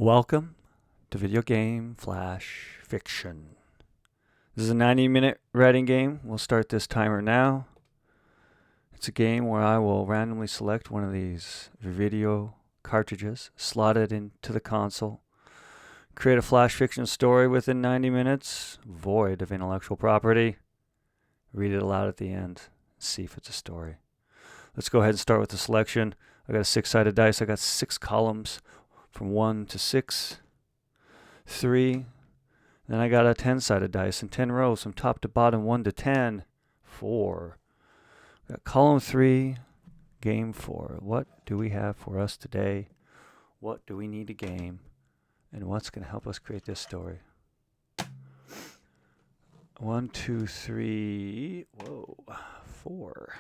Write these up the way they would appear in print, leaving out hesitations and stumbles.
Welcome to Video Game Flash Fiction. This is a 90-minute writing game. We'll start this timer now. It's a game where I will randomly select one of these video cartridges, slot it into the console, create a flash fiction story within 90 minutes, void of intellectual property, read it aloud at the end, see if it's a story. Let's go ahead and start with the selection. I got a 6-sided dice. I got 6 columns from 1 to 6, 3. Then I got a 10-sided dice and 10 rows from top to bottom, 1 to 10, 4. Got column 3, game 4. What do we have for us today? What do we need to game? And what's going to help us create this story? 1, 2, 3, 4.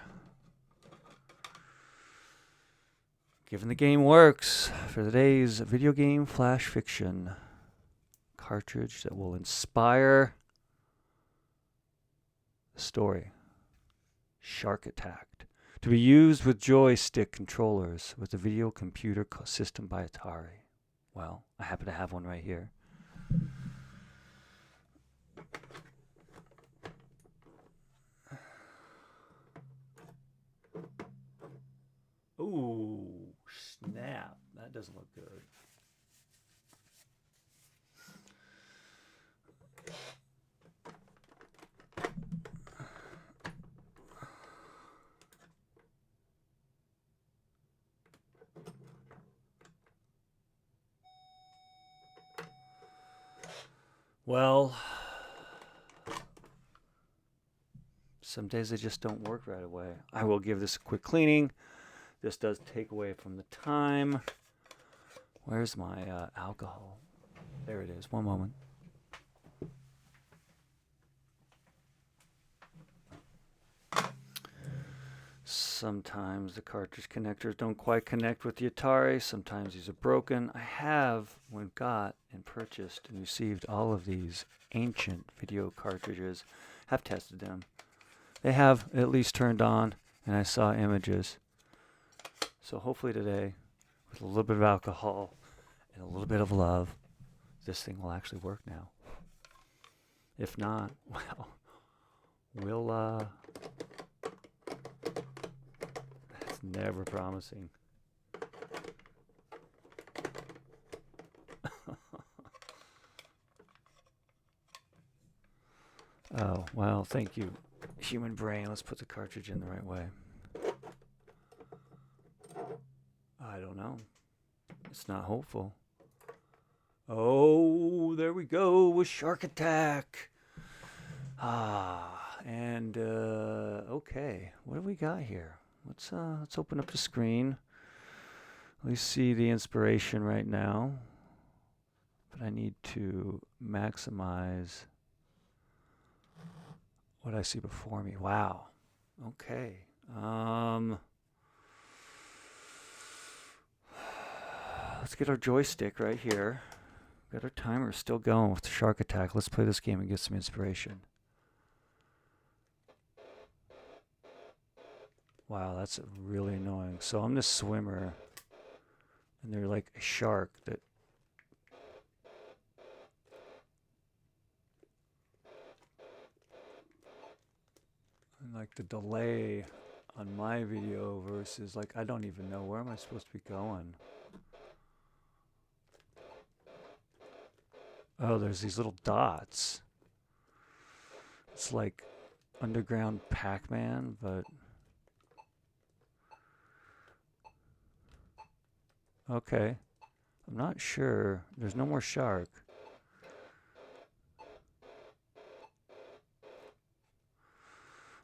Given the game works for today's video game flash fiction cartridge that will inspire the story. Shark Attack. To be used with joystick controllers with the video computer system by Atari. Well, I happen to have one right here. Ooh, snap. That doesn't look good. Well, some days they just don't work right away. I will give this a quick cleaning. This does take away from the time. Where's my alcohol? There it is. One moment. Sometimes the cartridge connectors don't quite connect with the Atari. Sometimes these are broken. I have got and purchased and received all of these ancient video cartridges. Have tested them. They have at least turned on, and I saw images. So hopefully today, with a little bit of alcohol and a little bit of love, this thing will actually work now. If not, well, we'll that's never promising. Oh, well, thank you, human brain. Let's put the cartridge in the right way. I don't know. It's not hopeful. Oh, there we go with Shark Attack. And okay, what do we got here? Let's open up the screen. We see the inspiration right now, but I need to maximize what I see before me. Wow. Okay. Let's get our joystick right here. Got our timer still going with the Shark Attack. Let's play this game and get some inspiration. Wow, that's really annoying. So I'm this swimmer, and they're like a shark that... And like the delay on my video versus like, I don't even know where am I supposed to be going. Oh, there's these little dots. It's like underground Pac-Man, but... Okay. I'm not sure. There's no more shark.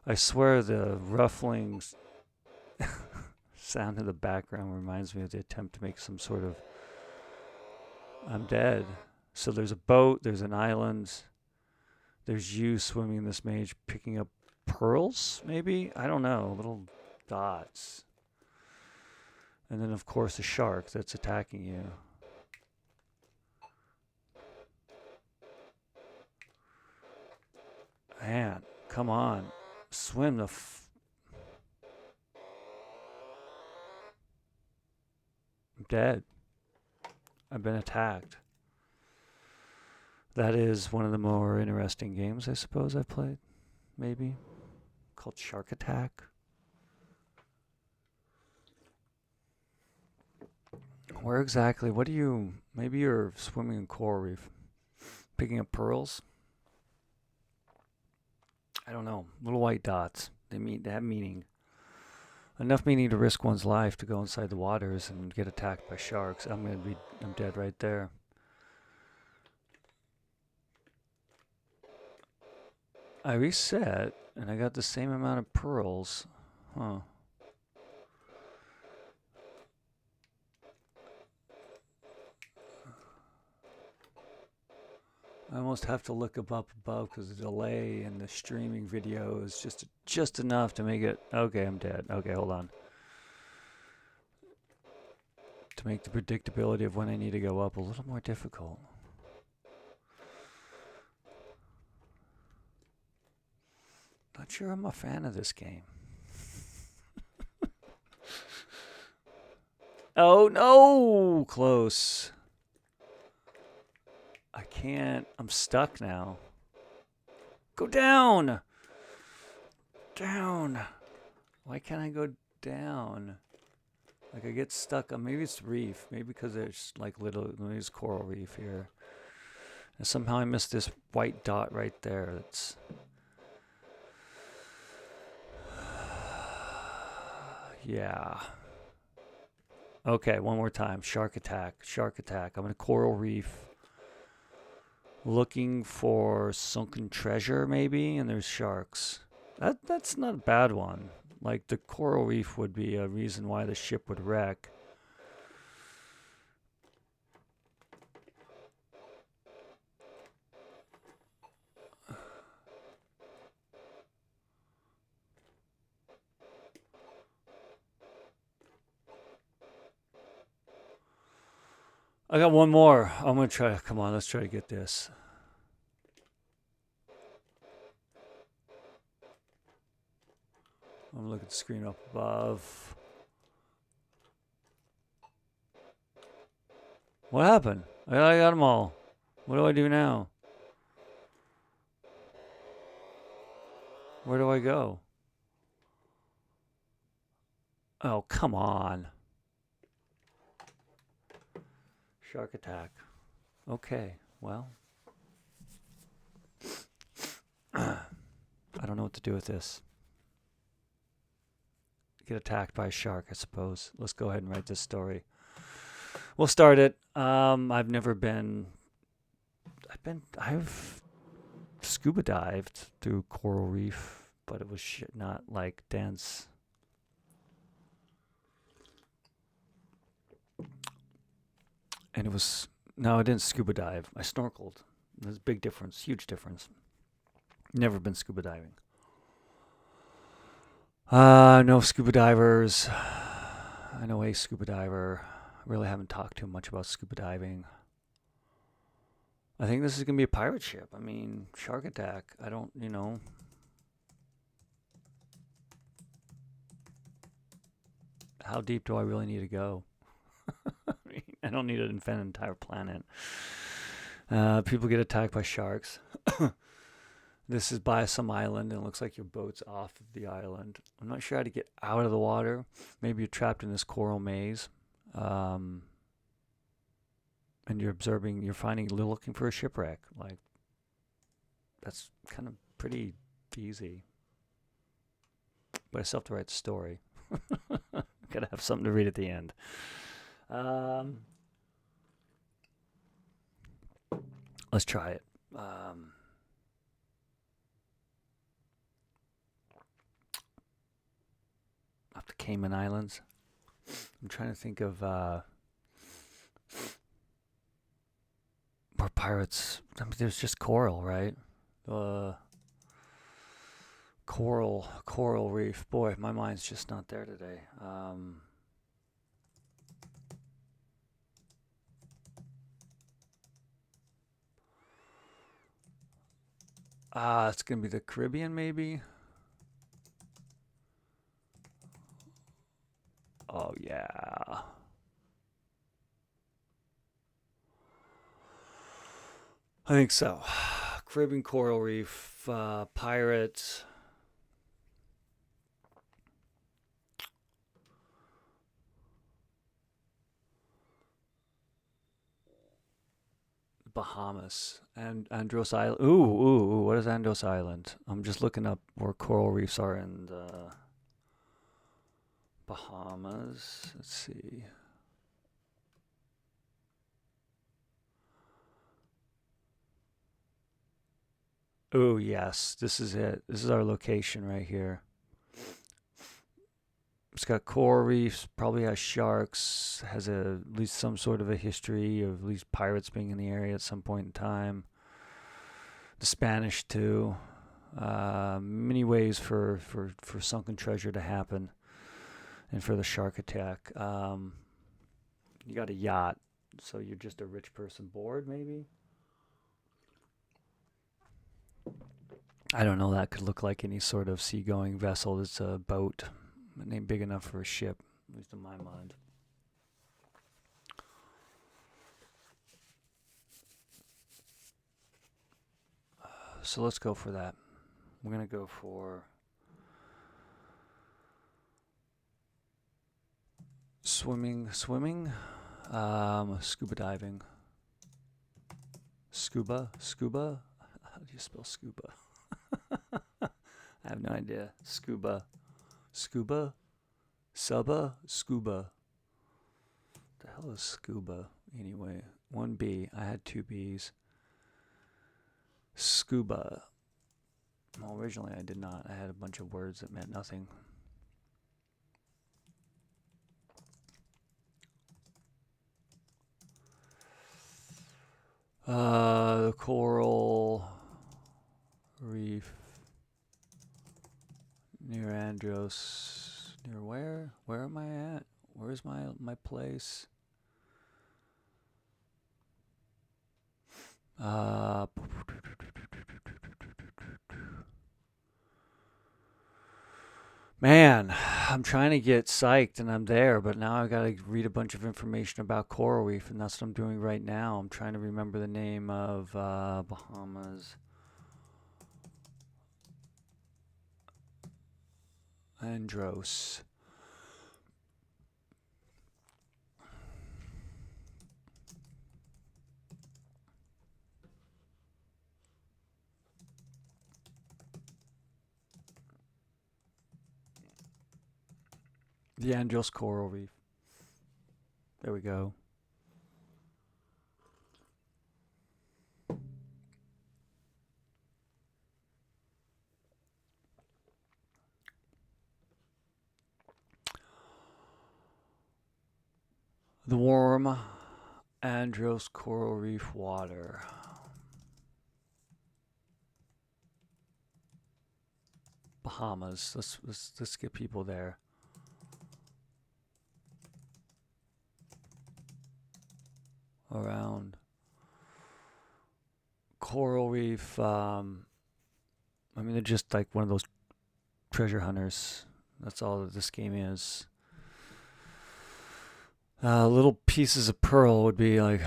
I swear the ruffling sound in the background reminds me of the attempt to make some sort of... I'm dead. So there's a boat, there's an island, there's you swimming in this maze picking up pearls, maybe? I don't know, little dots. And then, of course, a shark that's attacking you. Man, come on. Swim the... I'm dead. I've been attacked. That is one of the more interesting games, I suppose, I've played. Maybe. Called Shark Attack. Where exactly? What do you... Maybe you're swimming in coral reef. Picking up pearls? I don't know. Little white dots. They have meaning. Enough meaning to risk one's life to go inside the waters and get attacked by sharks. I'm dead right there. I reset, and I got the same amount of pearls. Huh. I almost have to look up above because the delay in the streaming video is just enough to make it... Okay, I'm dead. Okay, hold on. To make the predictability of when I need to go up a little more difficult. Not sure I'm a fan of this game. Oh no! Close. I can't. I'm stuck now. Go down! Down! Why can't I go down? Like I get stuck on... Maybe it's reef. Maybe because there's like there's coral reef here. And somehow I missed this white dot right there. That's... Yeah. Okay, one more time. Shark attack. Shark attack. I'm in a coral reef. Looking for sunken treasure, maybe, and there's sharks. That's not a bad one. Like, the coral reef would be a reason why the ship would wreck. I got one more. I'm going to try. Come on, let's try to get this. I'm looking at the screen up above. What happened? I got them all. What do I do now? Where do I go? Oh, come on. Shark attack. Okay, well. I don't know what to do with this. Get attacked by a shark, I suppose. Let's go ahead and write this story. We'll start it. I've scuba dived through coral reef, but it was not like dense. And it was... No, I didn't scuba dive. I snorkeled. There's a big difference, huge difference. Never been scuba diving. No scuba divers. I know a scuba diver. Really haven't talked too much about scuba diving. I think this is going to be a pirate ship. I mean, shark attack. I don't, how deep do I really need to go? I don't need to invent an entire planet. People get attacked by sharks. This is by some island, and it looks like your boat's off of the island. I'm not sure how to get out of the water. Maybe you're trapped in this coral maze. And you're looking for a shipwreck. Like, that's kind of pretty easy. But I still have to write the story. Gotta have something to read at the end. Let's try it. Off the Cayman Islands. I'm trying to think of where pirates... I mean, there's just coral, right? Coral reef. Boy, my mind's just not there today. It's going to be the Caribbean, maybe? Oh, yeah. I think so. Caribbean coral reef, pirates, Bahamas, and Andros Island. Ooh, what is Andros Island? I'm just looking up where coral reefs are in the Bahamas. Let's see. Oh, yes, this is it. This is our location right here. It's got coral reefs, probably has sharks, has at least some sort of a history of at least pirates being in the area at some point in time. The Spanish, too. Many ways for sunken treasure to happen and for the shark attack. You got a yacht, so you're just a rich person bored, maybe? I don't know. That could look like any sort of seagoing vessel. It's a boat. It ain't big enough for a ship, at least in my mind. So let's go for that. We're going to go for swimming, scuba diving. Scuba? How do you spell scuba? I have no idea. Scuba. Scuba? Scuba. The hell is scuba? Anyway, 1B. I had 2 B's. Scuba. Well, originally I did not. I had a bunch of words that meant nothing. The coral reef near Andros. Near where? Where am I at? Where's my place? Man, I'm trying to get psyched and I'm there, but now I gotta read a bunch of information about coral reef, and that's what I'm doing right now. I'm trying to remember the name of Bahamas. Andros. The Andros Coral Reef. There we go. The warm Andros Coral Reef water. Bahamas. Let's get people there. Around coral reef. I mean, they're just like one of those treasure hunters. That's all that this game is. Little pieces of pearl would be like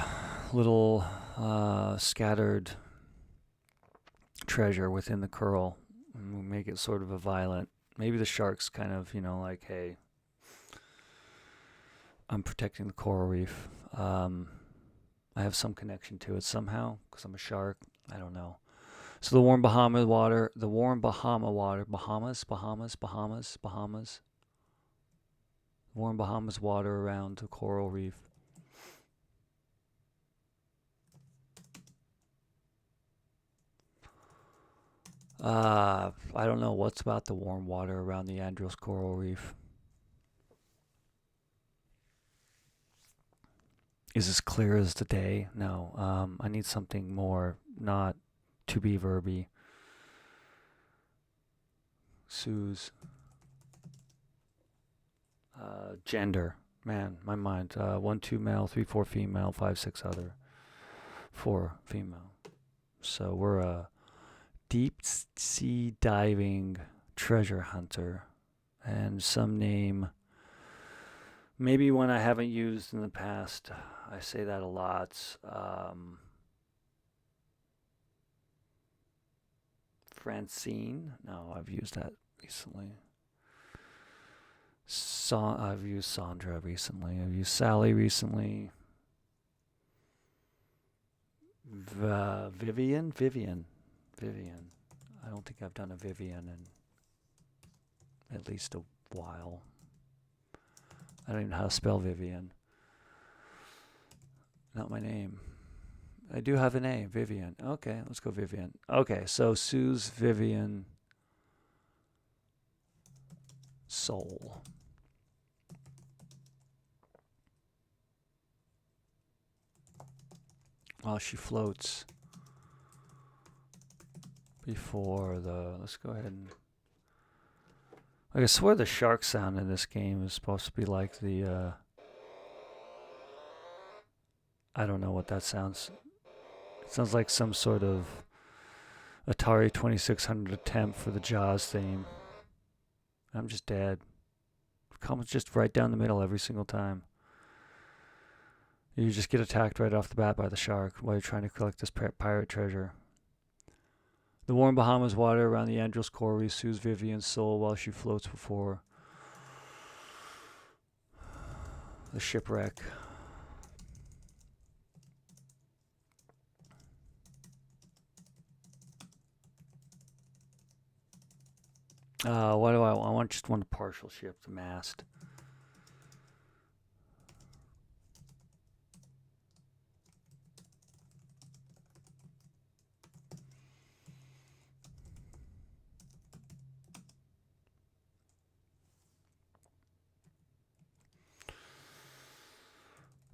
little scattered treasure within the coral. And we make it sort of a violent. Maybe the shark's kind of, like, hey, I'm protecting the coral reef. I have some connection to it somehow because I'm a shark. I don't know. So the warm Bahama water, Bahamas. Warm Bahamas water around the coral reef. I don't know what's about the warm water around the Andros coral reef. Is as clear as the day? No. I need something more not to be verby. Sue's. Gender. Man, my mind. 1, 2 male, 3, 4 female, 5, 6 other. 4 female. So we're a deep sea diving treasure hunter. And some name, maybe one I haven't used in the past. I say that a lot. Francine. No, I've used that recently. I've used Sandra recently. I've used Sally recently. Vivian. I don't think I've done a Vivian in at least a while. I don't even know how to spell Vivian. Not my name. I do have a name, Vivian. Okay, let's go Vivian. Okay, so Sue's Vivian Soul. While she floats before the... Let's go ahead and... I swear the shark sound in this game is supposed to be like the... I don't know what that sounds... It sounds like some sort of Atari 2600 attempt for the Jaws theme. I'm just dead. Comes just right down the middle every single time. You just get attacked right off the bat by the shark while you're trying to collect this pirate treasure. The warm Bahamas water around the Andros coral soothes Vivian's soul while she floats before the shipwreck. What do I want? I want just one partial ship, the mast.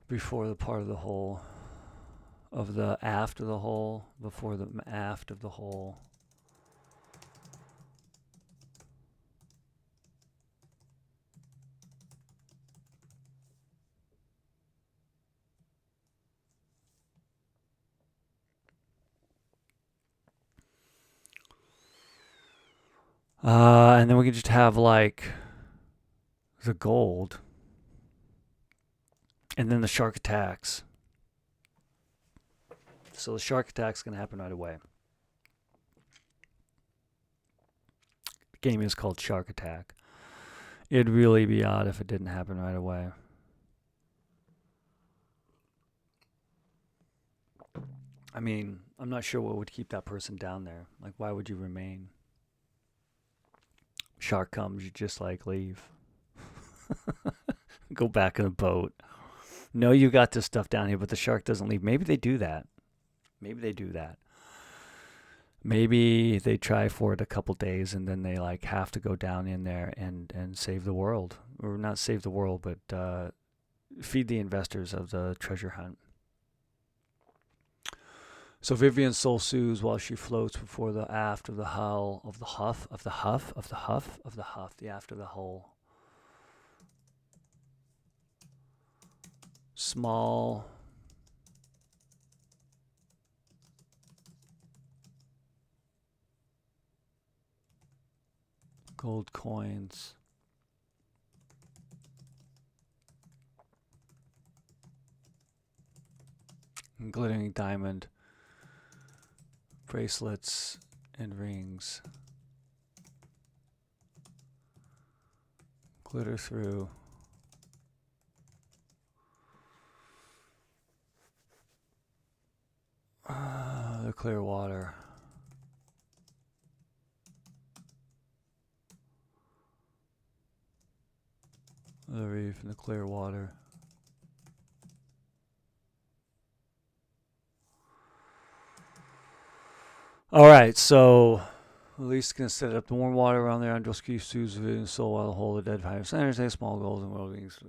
Before the part of the hull, of the aft of the hull, before the aft of the hull. And then we can just have like the gold. And then the shark attacks. So the shark attack's going to happen right away. The game is called Shark Attack. It'd really be odd if it didn't happen right away. I mean, I'm not sure what would keep that person down there. Like, why would you remain? Shark comes, you just like leave. Go back in the boat. No, you got this stuff down here, but the shark doesn't leave. Maybe they do that. Maybe they try for it a couple days and then they like have to go down in there and save the world. Or not save the world, but feed the investors of the treasure hunt. So Vivian's soul soothes while she floats before the aft of the hull, the aft of the hull. Small gold coins. And glittering diamond bracelets and rings. Glitter through. The clear water. The reef and the clear water. All right, so at least can set up the warm water around there. Andros keeps Susan soul while the whole of the dead five centers. They small gold and world beings.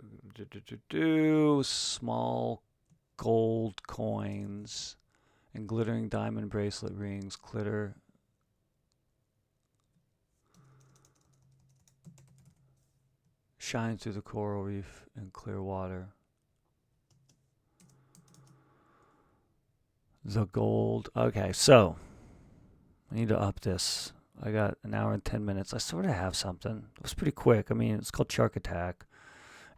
Small gold coins and glittering diamond bracelet rings. Glitter. Shine through the coral reef and clear water. The gold. Okay, so I need to up this. I got an hour and 10 minutes. I sort of have something. It was pretty quick. I mean, it's called Shark Attack.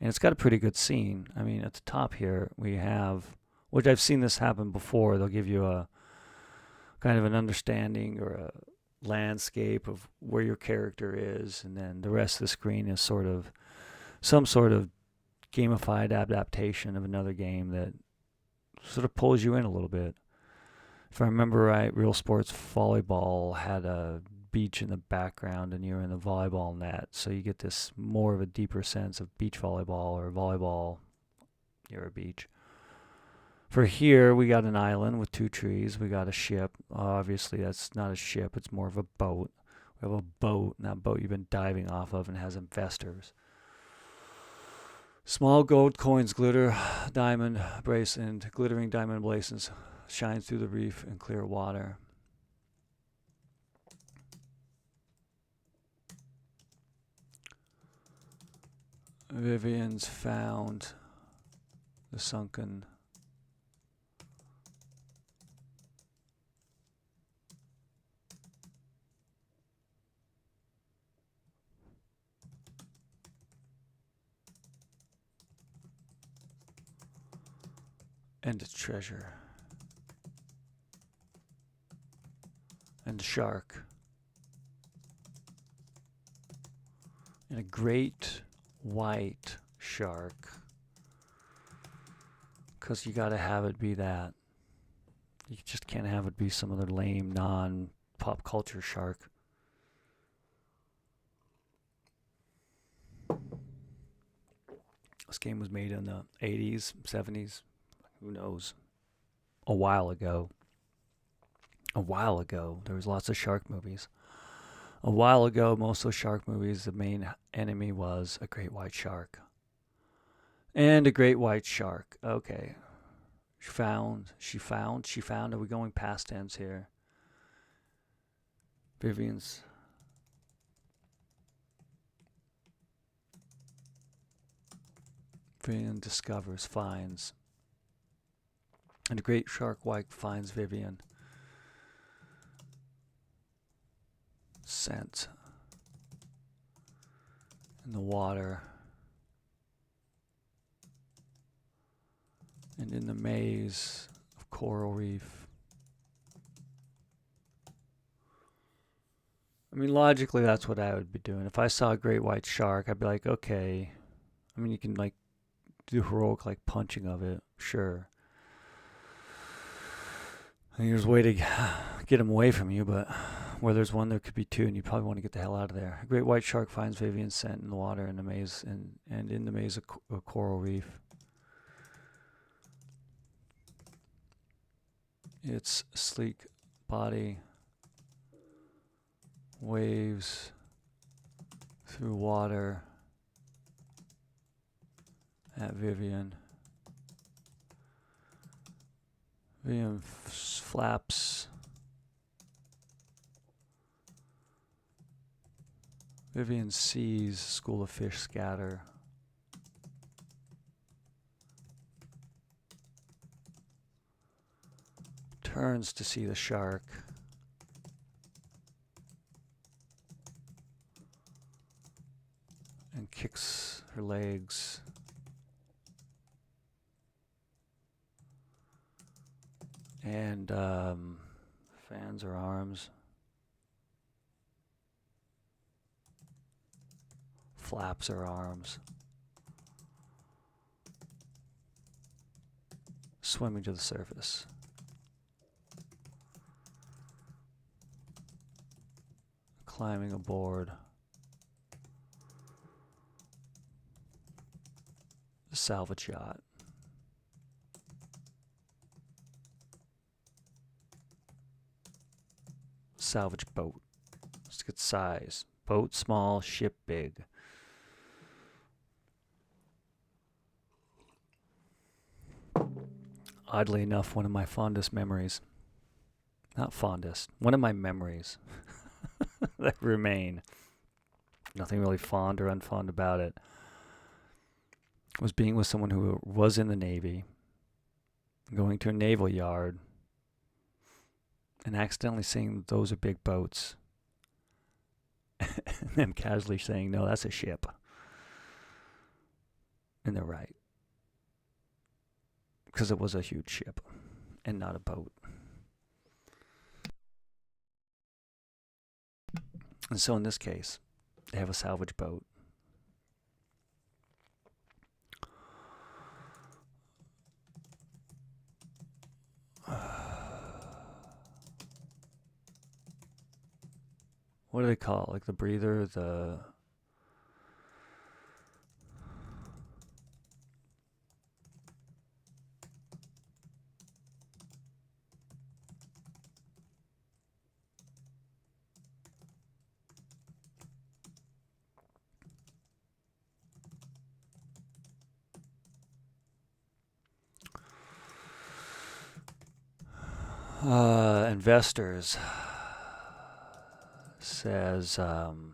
And it's got a pretty good scene. I mean, at the top here, we have, which I've seen this happen before. They'll give you a kind of an understanding or landscape of where your character is, and then the rest of the screen is sort of some sort of gamified adaptation of another game that sort of pulls you in a little bit. If I remember right, Real Sports Volleyball had a beach in the background and you're in the volleyball net, so you get this more of a deeper sense of beach volleyball or volleyball near a beach. For here, we got an island with 2 trees. We got a ship. Obviously, that's not a ship. It's more of a boat. We have a boat, and that boat you've been diving off of and has investors. Small gold coins glitter, diamond bracelet, glittering diamond bracelets shines through the reef in clear water. Vivian's found the sunken and a treasure and a shark and a great white shark, because you gotta have it be that. You just can't have it be some other lame non-pop culture shark. This game was made in the 80s, 70s, who knows, a while ago. There was lots of shark movies. A while ago, most of those shark movies, the main enemy was a great white shark. And a great white shark. Okay. She found. Are we going past tense here? Vivian discovers, finds. And a great shark white finds Vivian. Scent in the water and in the maze of coral reef. I mean, logically, that's what I would be doing. If I saw a great white shark, I'd be like, okay. I mean, you can like do heroic like punching of it, sure. I think there's a way to get him away from you, but where there's one, there could be 2, and you probably want to get the hell out of there. A great white shark finds Vivian's scent in the water in the maze and in the maze of coral reef. Its sleek body waves through water at Vivian. Vivian flaps. Vivian sees a school of fish scatter. Turns to see the shark. And kicks her legs. And fans her arms. Flaps her arms. Swimming to the surface. Climbing aboard. The salvage yacht. Salvage boat. Let's get size. Boat small, ship big. Oddly enough, one of my fondest memories. Not fondest. One of my memories that remain. Nothing really fond or unfond about it. Was being with someone who was in the Navy. Going to a naval yard. And accidentally saying those are big boats. And them casually saying, no, that's a ship. And they're right. Because it was a huge ship and not a boat. And so in this case, they have a salvage boat. What do they call it? Like the breather, the... investors says Ryan.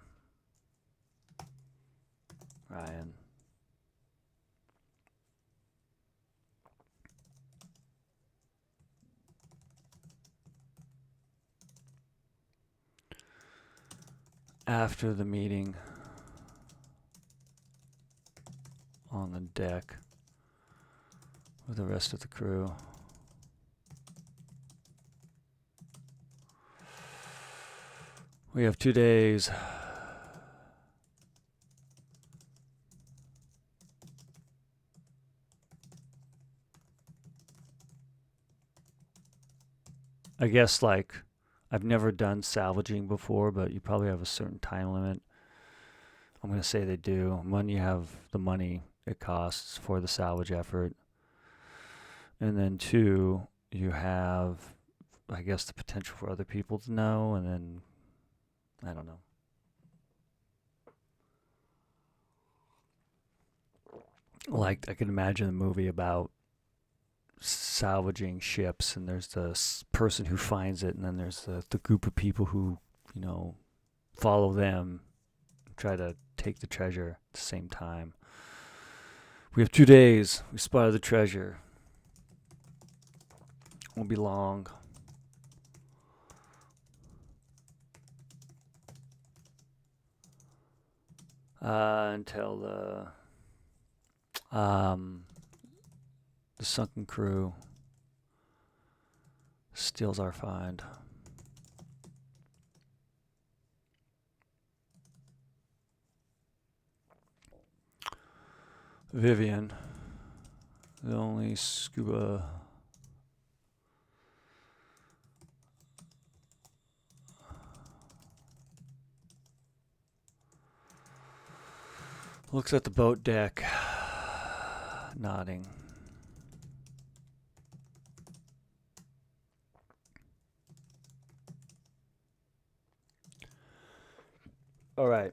After the meeting on the deck with the rest of the crew, we have 2 days I guess, like, I've never done salvaging before, but you probably have a certain time limit. I'm going to say they do. When you have the money it costs for the salvage effort. And then 2, you have, I guess, the potential for other people to know. And then, I don't know. Like, I can imagine a movie about salvaging ships, and there's the person who finds it, and then there's the group of people who, you know, follow them, try to take the treasure at the same time. We have 2 days. We spotted the treasure. Won't be long. Until the sunken crew steals our find. Vivian, the only scuba looks at the boat deck, nodding. All right.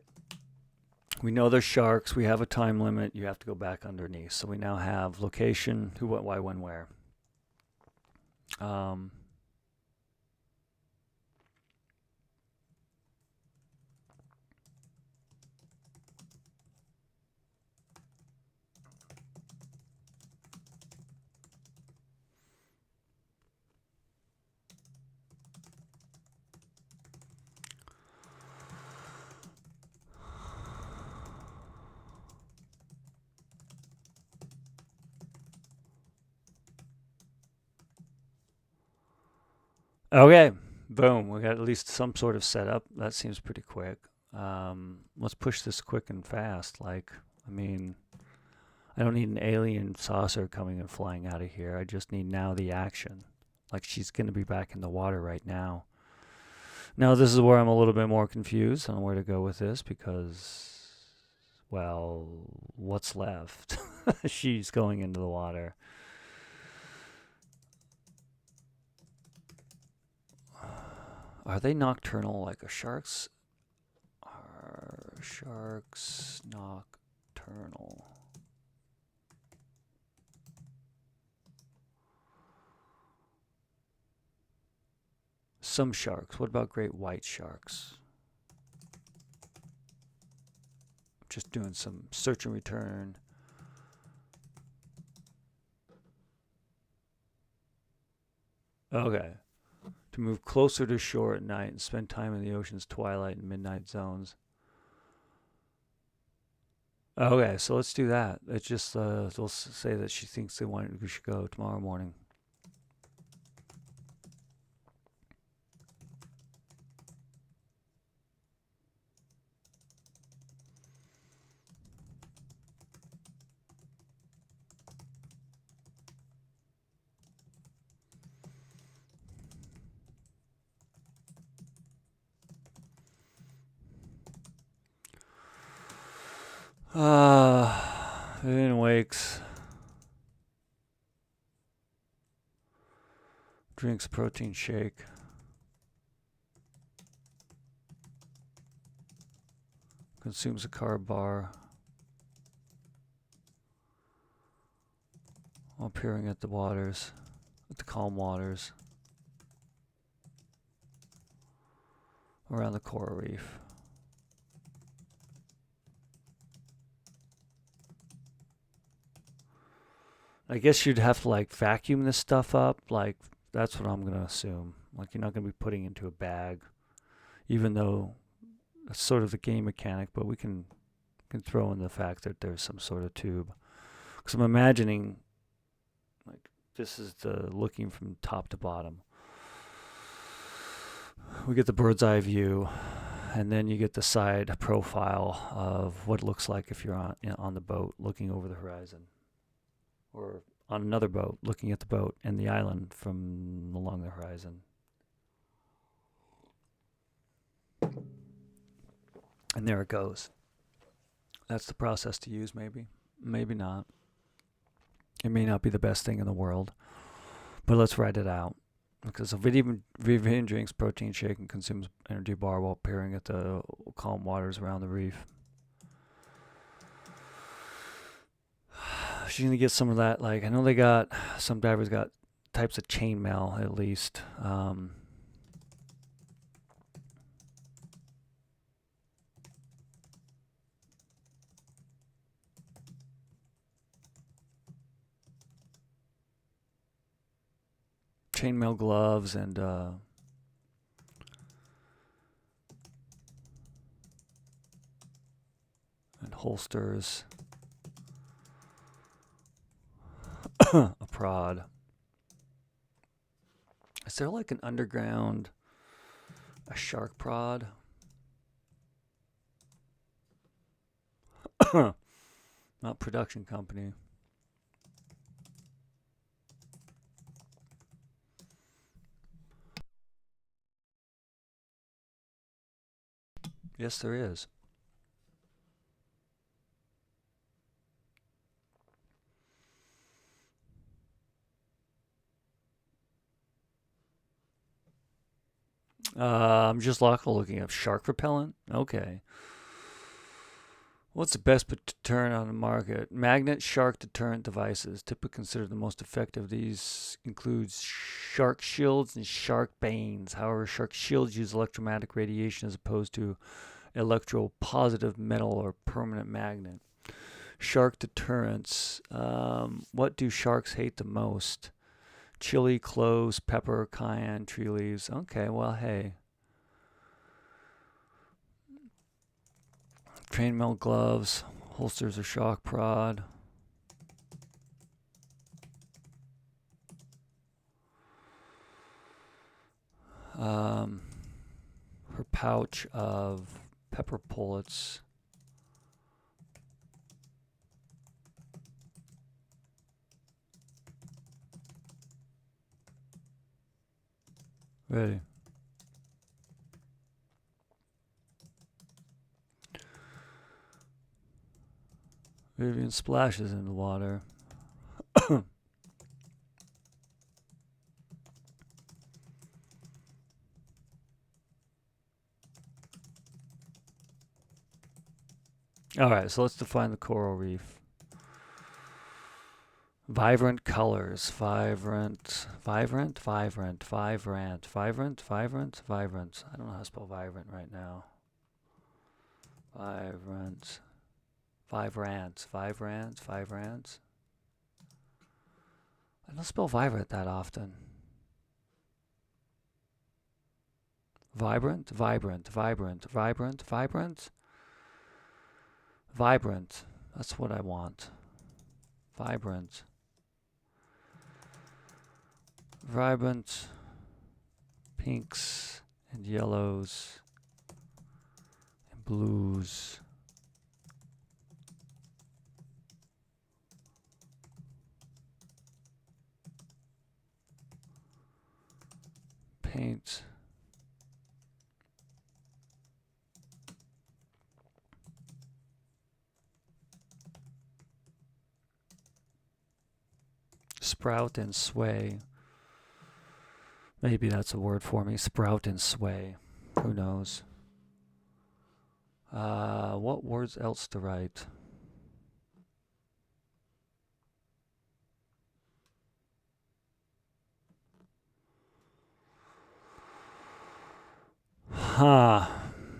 We know there's sharks. We have a time limit. You have to go back underneath. So we now have location, who, what, why, when, where. Okay, boom. We got at least some sort of setup. That seems pretty quick. Let's push this quick and fast. Like, I mean, I don't need an alien saucer coming and flying out of here. I just need now the action. Like, she's going to be back in the water right now. Now, this is where I'm a little bit more confused on where to go with this because, well, what's left? She's going into the water. Are they nocturnal like a sharks? Are sharks nocturnal? Some sharks. What about great white sharks? Just doing some search and return. Okay. To move closer to shore at night and spend time in the ocean's twilight and midnight zones. Okay, so let's do that. It's just, they'll say that she thinks we should go tomorrow morning. Vivian wakes. Drinks protein shake. Consumes a carb bar. While peering at the waters. At the calm waters. Around the coral reef. I guess you'd have to like vacuum this stuff up. Like, that's what I'm going to assume. Like, you're not going to be putting it into a bag. Even though it's sort of the game mechanic, but we can throw in the fact that there's some sort of tube. Because I'm imagining, like, this is the looking from top to bottom. We get the bird's eye view, and then you get the side profile of what it looks like if you're on the boat looking over the horizon. Or on another boat looking at the boat and the island from along the horizon. And there it goes. That's the process to use, maybe. Maybe not. It may not be the best thing in the world. But let's write it out. Because a Vivian drinks protein shake and consumes energy bar while peering at the calm waters around the reef. She's going to get some of that. Like, I know they got, some divers got types of chainmail at least. Chainmail gloves and holsters. A prod. Is there like an underground, a shark prod? Not production company. Yes, there is. I'm just looking up shark repellent. Okay. What's the best deterrent on the market? Magnet shark deterrent devices. Typically considered the most effective. These include shark shields and shark banes. However, shark shields use electromagnetic radiation as opposed to electropositive metal or permanent magnet. Shark deterrents. What do sharks hate the most? Chili, cloves, pepper, cayenne, tree leaves. Okay, well, hey. Chainmail gloves, holsters or shock prod. Her pouch of pepper pullets. Ready. Vivian splashes in the water. All right, so let's define the coral reef. Vibrant colors. Vibrant. I don't know how to spell vibrant right now. Vibrant. I don't spell vibrant that often. Vibrant. That's what I want. Vibrant. Pinks and yellows and blues. Paint. Sprout and sway. Maybe that's a word for me. Sprout and sway. Who knows? What words else to write?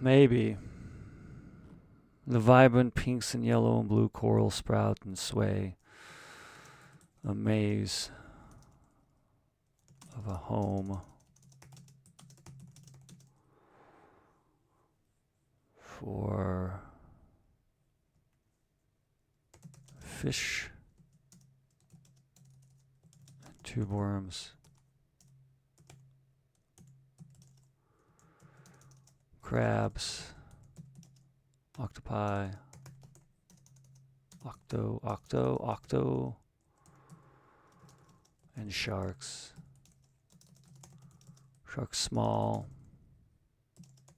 Maybe. The vibrant pinks and yellow and blue coral sprout and sway. A maze of a home for fish and tube worms, crabs, octopi, octo, and sharks. Sharks small,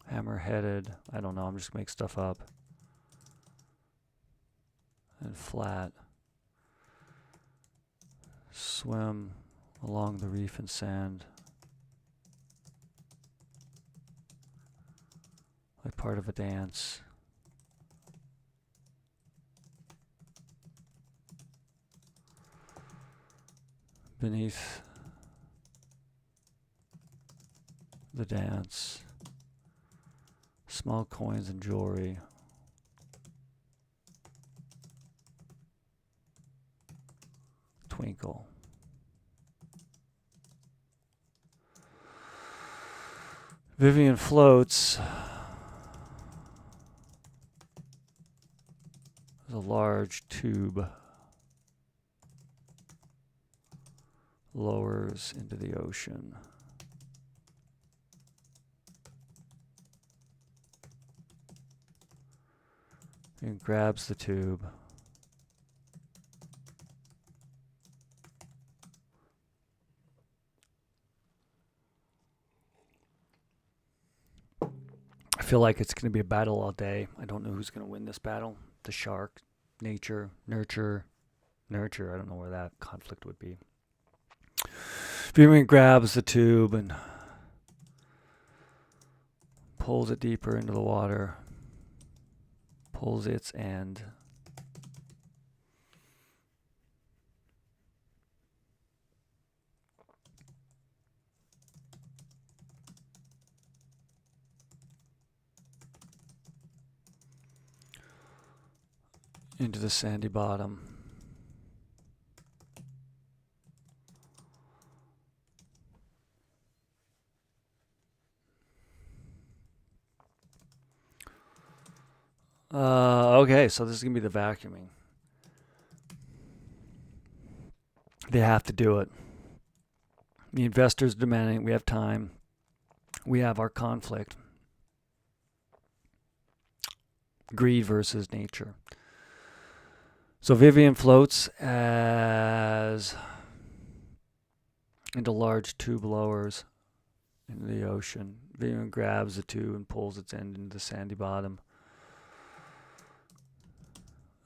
hammer-headed, I don't know, I'm just making stuff up. And flat. Swim along the reef and sand. Like part of a dance. Beneath the dance, small coins and jewelry. Twinkle. Vivian floats. There's a large tube. Lowers into the ocean. And grabs the tube. I feel like it's going to be a battle all day. I don't know who's going to win this battle. The shark, nature, nurture. I don't know where that conflict would be. Vivian grabs the tube and pulls it deeper into the water. Pulls its end. Into the sandy bottom. Okay, so this is going to be the vacuuming. They have to do it. The investors demanding, we have time. We have our conflict. Greed versus nature. So Vivian floats as into large tube lowers into the ocean. Vivian grabs the tube and pulls its end into the sandy bottom.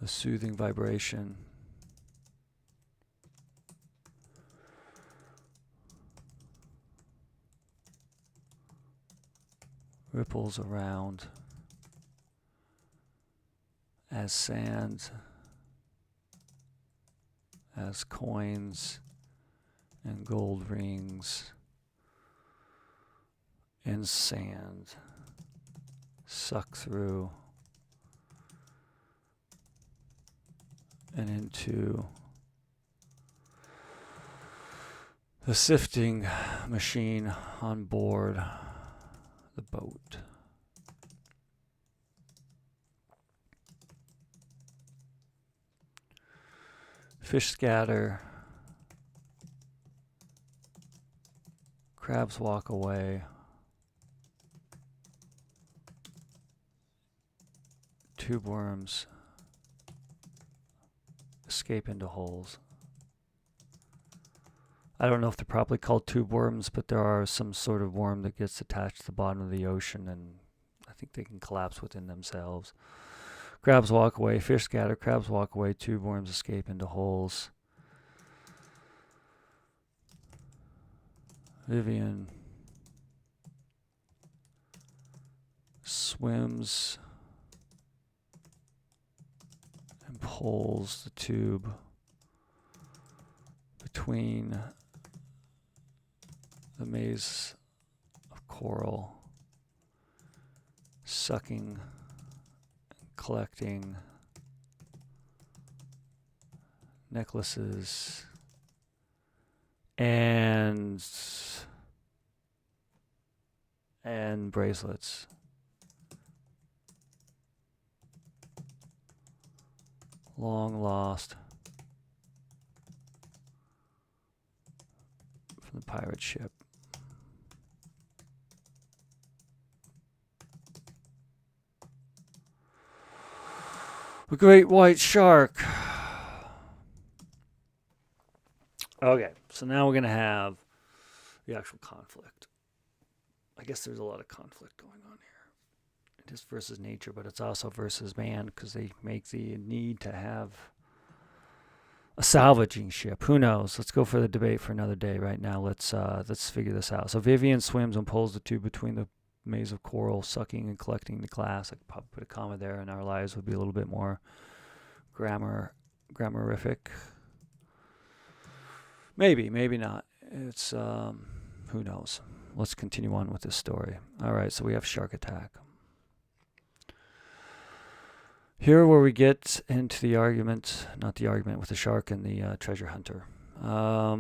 A soothing vibration. Ripples around as sand, as coins and gold rings in sand suck through and into the sifting machine on board the boat. Fish scatter. Crabs walk away. Tube worms escape into holes. I don't know if they're properly called tube worms, but there are some sort of worm that gets attached to the bottom of the ocean, and I think they can collapse within themselves. Crabs walk away, fish scatter, crabs walk away, tube worms escape into holes. Vivian swims and pulls the tube between the maze of coral, sucking and collecting necklaces and bracelets. Long lost from the pirate ship. A great white shark. Okay, so now we're going to have the actual conflict. I guess there's a lot of conflict going on here. It is versus nature, but it's also versus man because they make the need to have a salvaging ship. Who knows? Let's go for the debate for another day. Right now, let's figure this out. So Vivian swims and pulls the tube between the maze of coral, sucking and collecting the glass. I could probably put a comma there, and our lives would be a little bit more grammarific. Maybe not. It's who knows. Let's continue on with this story. All right, so we have shark attack. Here where we get into the argument, not the argument with the shark and the treasure hunter. I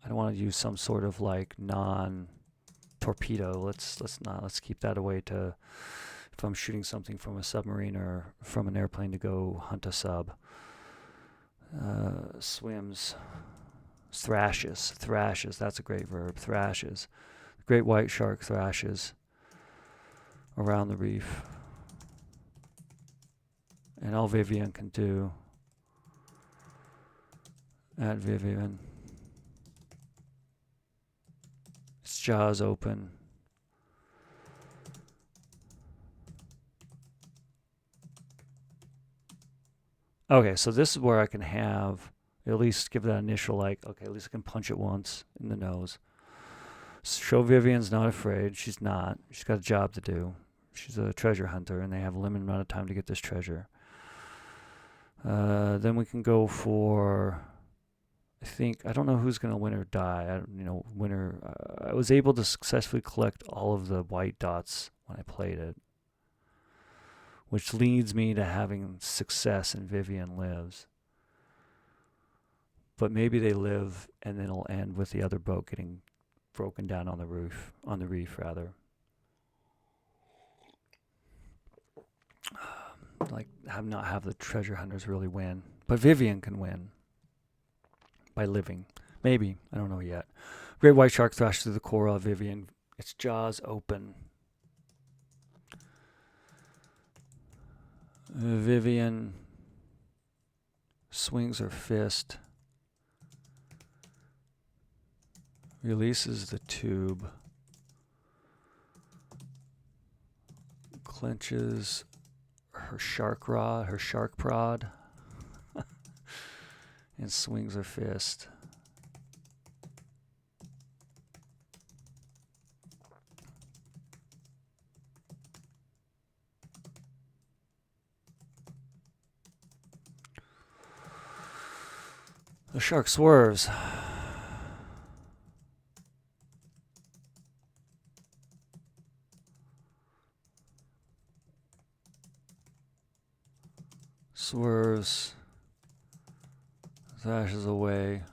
don't want to use some sort of like non-torpedo. Let's keep that away to if I'm shooting something from a submarine or from an airplane to go hunt a sub. Swims, thrashes, that's a great verb, thrashes. The great white shark thrashes around the reef. And all Vivian can do, at Vivian, its jaws open. Okay, so this is where I can have, at least give that initial like, okay, at least I can punch it once in the nose. Show Vivian's not afraid. She's not. She's got a job to do. She's a treasure hunter, and they have a limited amount of time to get this treasure. Then we can go for, I don't know who's going to win or die. I was able to successfully collect all of the white dots when I played it, which leads me to having success in Vivian Lives. But maybe they live and then it'll end with the other boat getting broken down on the reef rather. Like not have the treasure hunters really win. But Vivian can win by living. Maybe. I don't know yet. Great white shark thrashed through the coral of Vivian, its jaws open. Vivian swings her fist, releases the tube, clenches her shark prod, and swings her fist. The shark swerves. Swerves. Thrashes away.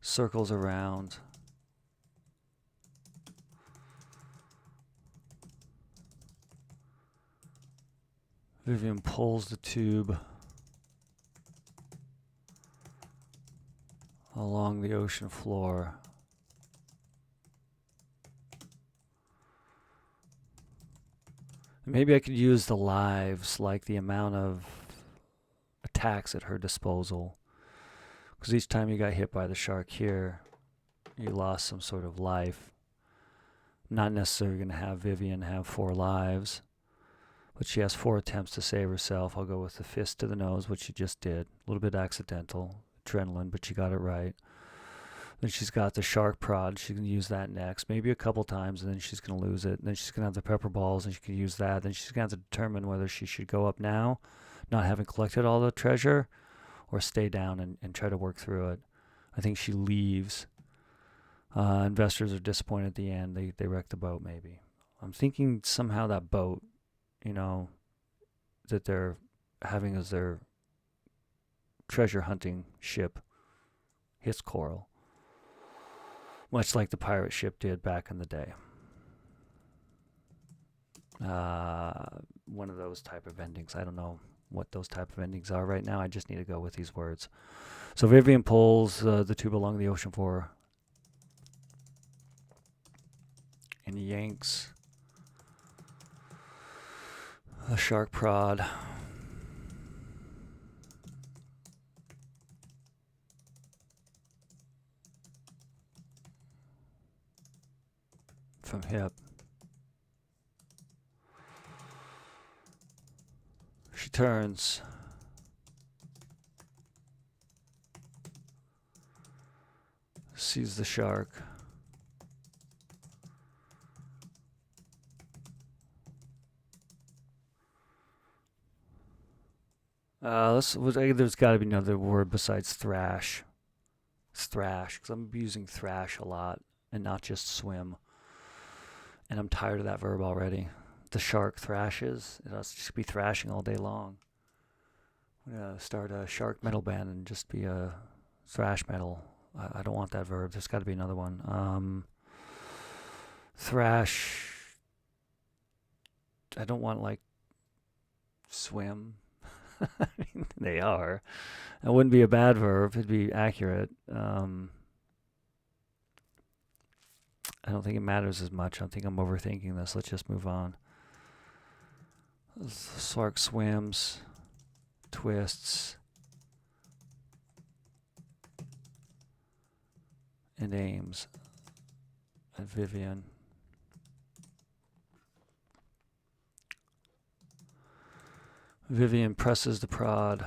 Circles around. Vivian pulls the tube along the ocean floor. Maybe I could use the lives, like the amount of attacks at her disposal. Because each time you got hit by the shark here, you lost some sort of life. Not necessarily going to have Vivian have 4 lives, but she has 4 attempts to save herself. I'll go with the fist to the nose, which she just did. A little bit accidental. adrenaline, but she got it right. Then she's got the shark prod. She can use that next, maybe a couple times, and then she's going to lose it. And then she's going to have the pepper balls, and she can use that. Then she's going to have to determine whether she should go up now, not having collected all the treasure, or stay down and try to work through it. I think she leaves. Investors are disappointed at the end. They wreck the boat, maybe. I'm thinking somehow that boat, that they're having as their treasure hunting ship hits coral, much like the pirate ship did back in the day. One of those type of endings. I don't know what those type of endings are right now. I just need to go with these words. So Vivian pulls the tube along the ocean floor and yanks the shark prod from hip. She turns. Sees the shark. There's got to be another word besides thrash. It's thrash, because I'm using thrash a lot and not just swim. And I'm tired of that verb already. The shark thrashes. It has to just be thrashing all day long. I'm going to start a shark metal band and just be a thrash metal. I don't want that verb. There's got to be another one. Thrash. I don't want like swim. I mean, they are. It wouldn't be a bad verb. It'd be accurate. I don't think it matters as much. I think I'm overthinking this. Let's just move on. The shark swims, twists, and aims at Vivian. Vivian presses the prod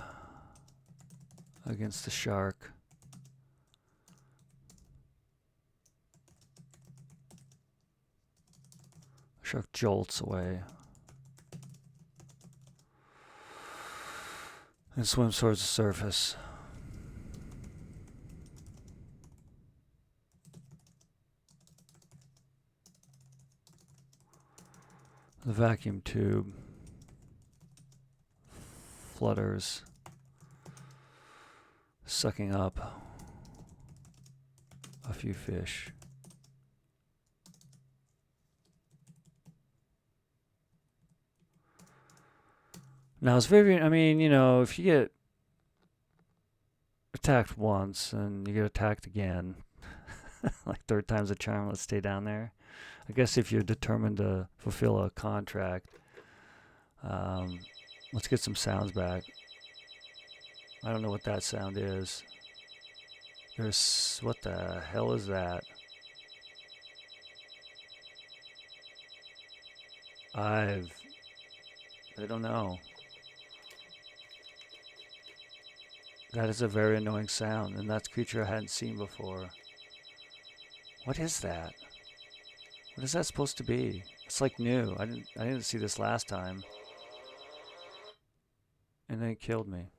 against the shark. The shark jolts away and swims towards the surface. The vacuum tube flutters, sucking up a few fish. Now, it's very, if you get attacked once and you get attacked again, like third time's a charm, let's stay down there. I guess if you're determined to fulfill a contract, let's get some sounds back. I don't know what that sound is. What the hell is that? I don't know. That is a very annoying sound, and that's a creature I hadn't seen before. What is that? What is that supposed to be? It's like new. I didn't see this last time. And then it killed me.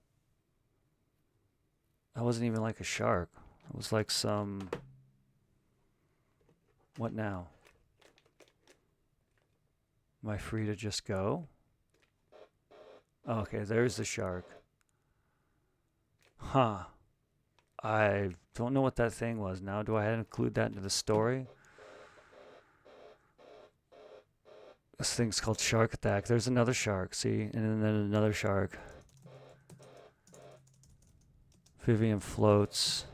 That wasn't even like a shark. It was like some... What now? Am I free to just go? Oh, okay, there's the shark. Huh. I don't know what that thing was now. Do I have to include that into the story? This thing's called Shark Attack. There's another shark, see? And then another shark. Vivian floats,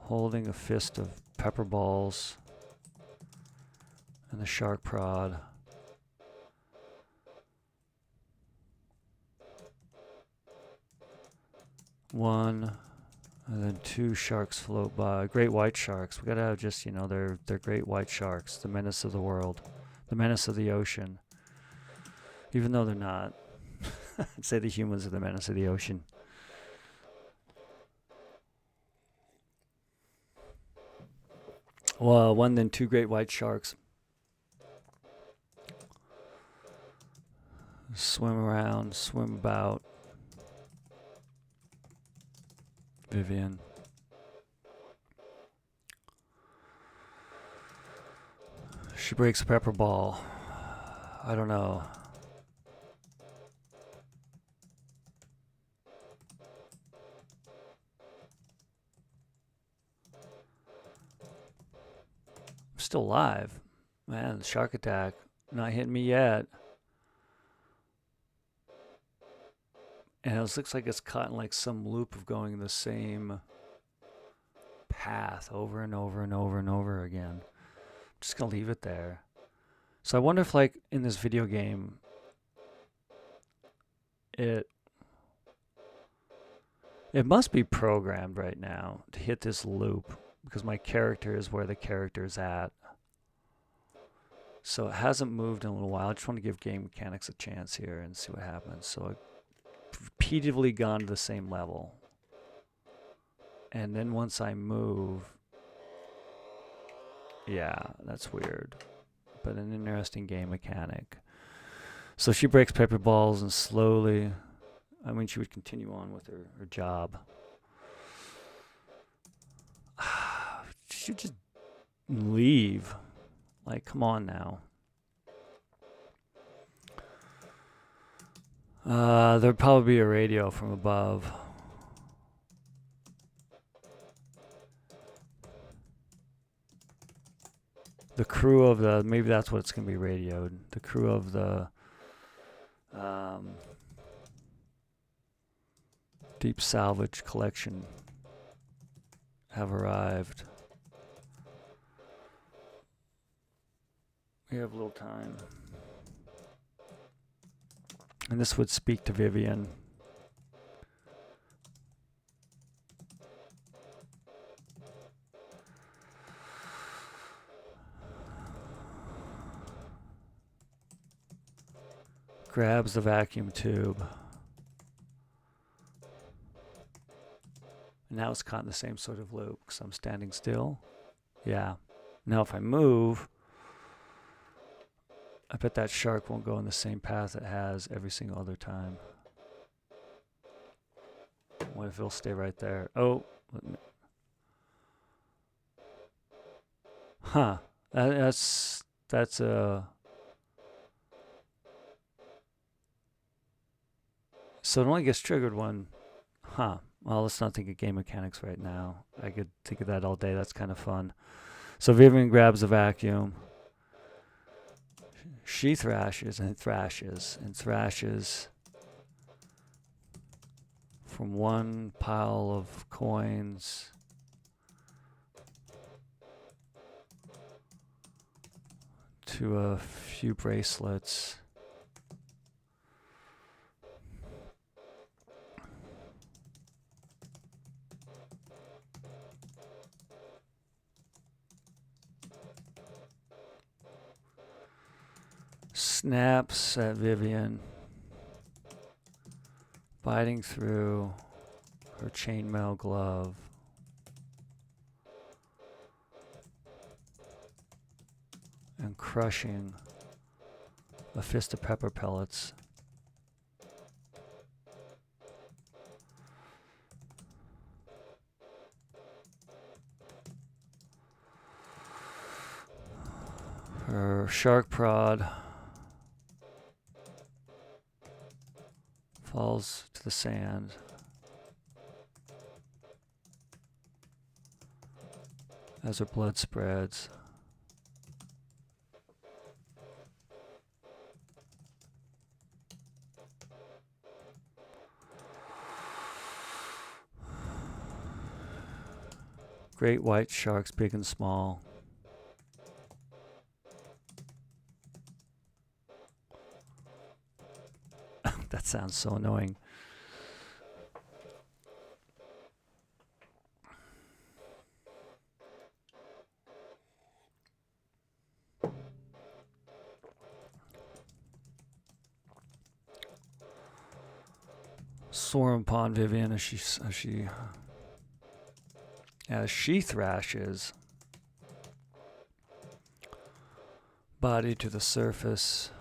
holding a fist of pepper balls and the shark prod. One, and then two sharks float by. Great white sharks. We gotta have just, they're great white sharks. The menace of the world. The menace of the ocean. Even though they're not. I'd say the humans are the menace of the ocean. Well, one then two great white sharks swim around, swim about. Vivian. She breaks a pepper ball. I don't know. I'm still alive. Man, the shark attack. Not hitting me yet. And it looks like it's caught in like some loop of going the same path over and over and over and over again. I'm just gonna leave it there. So I wonder if like in this video game it must be programmed right now to hit this loop because my character is where the character's at. So it hasn't moved in a little while. I just want to give game mechanics a chance here and see what happens. So repeatedly gone to the same level, and then once I move, yeah, that's weird, but an interesting game mechanic. So she breaks paper balls and slowly, I mean, she would continue on with her job. She should just leave. Like, come on now. There'd probably be a radio from above. The crew of the, maybe that's what it's going to be radioed. The crew of the Deep Salvage Collection have arrived. We have a little time. And this would speak to Vivian. Grabs the vacuum tube. And now it's caught in the same sort of loop because I'm standing still. Yeah. Now if I move, I bet that shark won't go in the same path it has every single other time. What if it'll stay right there? Oh. Huh. That's a... So it only gets triggered when... Huh. Well, let's not think of game mechanics right now. I could think of that all day. That's kind of fun. So Vivian grabs the vacuum. She thrashes and thrashes and thrashes from one pile of coins to a few bracelets. Snaps at Vivian, biting through her chainmail glove. And crushing a fist of pepper pellets. Her shark prod falls to the sand. As her blood spreads. Great white sharks, big and small. That sounds so annoying. Swarm upon Vivian as she thrashes. body to the surface,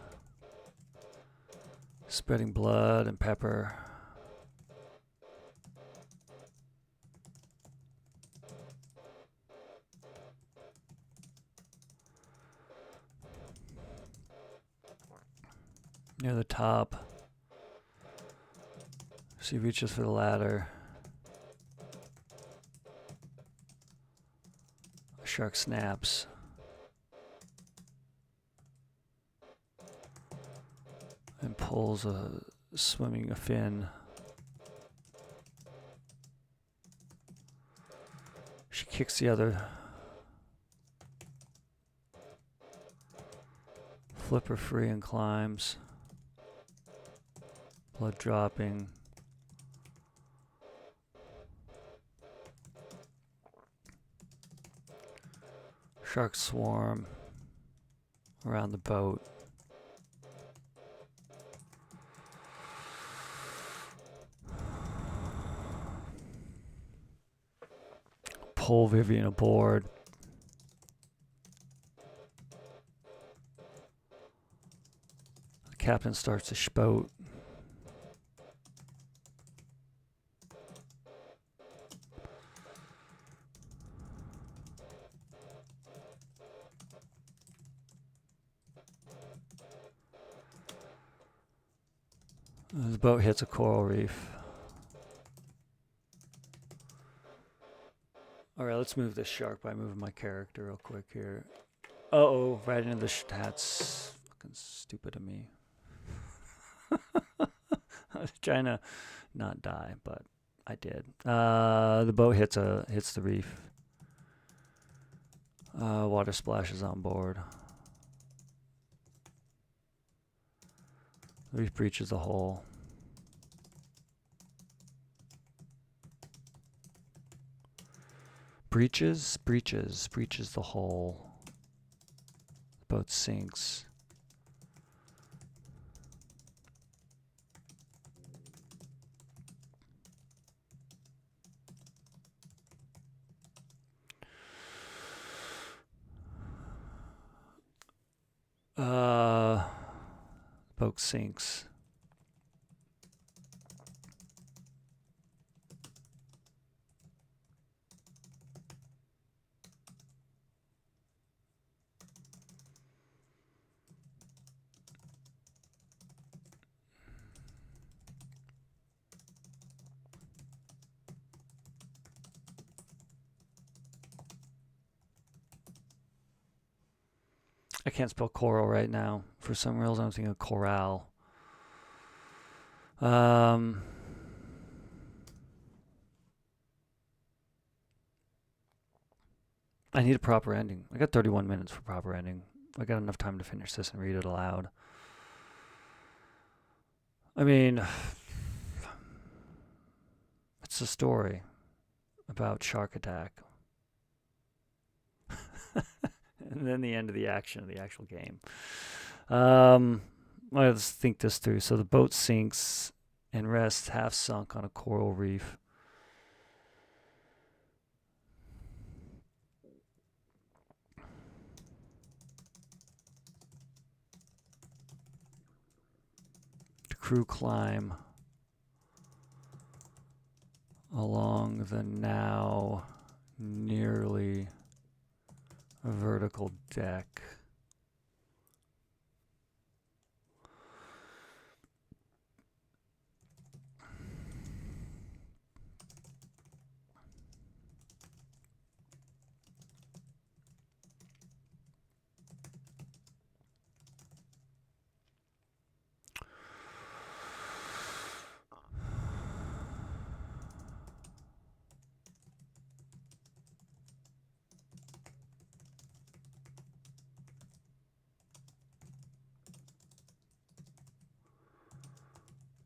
spreading blood and pepper. Near the top, she reaches for the ladder. The shark snaps. And pulls a fin. She kicks the other. Flipper free and climbs. Blood dropping. Sharks swarm around the boat. Pull Vivian aboard. The captain starts to boat. The boat hits a coral reef. Alright, let's move this shark by moving my character real quick here. Uh-oh, right into the that's fucking stupid of me. I was trying to not die, but I did. The boat hits the reef. Water splashes on board. The reef breaches the hull. Breaches the hull. The boat sinks. Boat sinks. I can't spell coral right now. For some reason, I'm thinking of corral. I need a proper ending. I got 31 minutes for proper ending. I got enough time to finish this and read it aloud. I mean, it's a story about shark attack. And then the end of the action of the actual game. Let's think this through. So the boat sinks and rests half sunk on a coral reef. The crew climb along the now nearly vertical deck.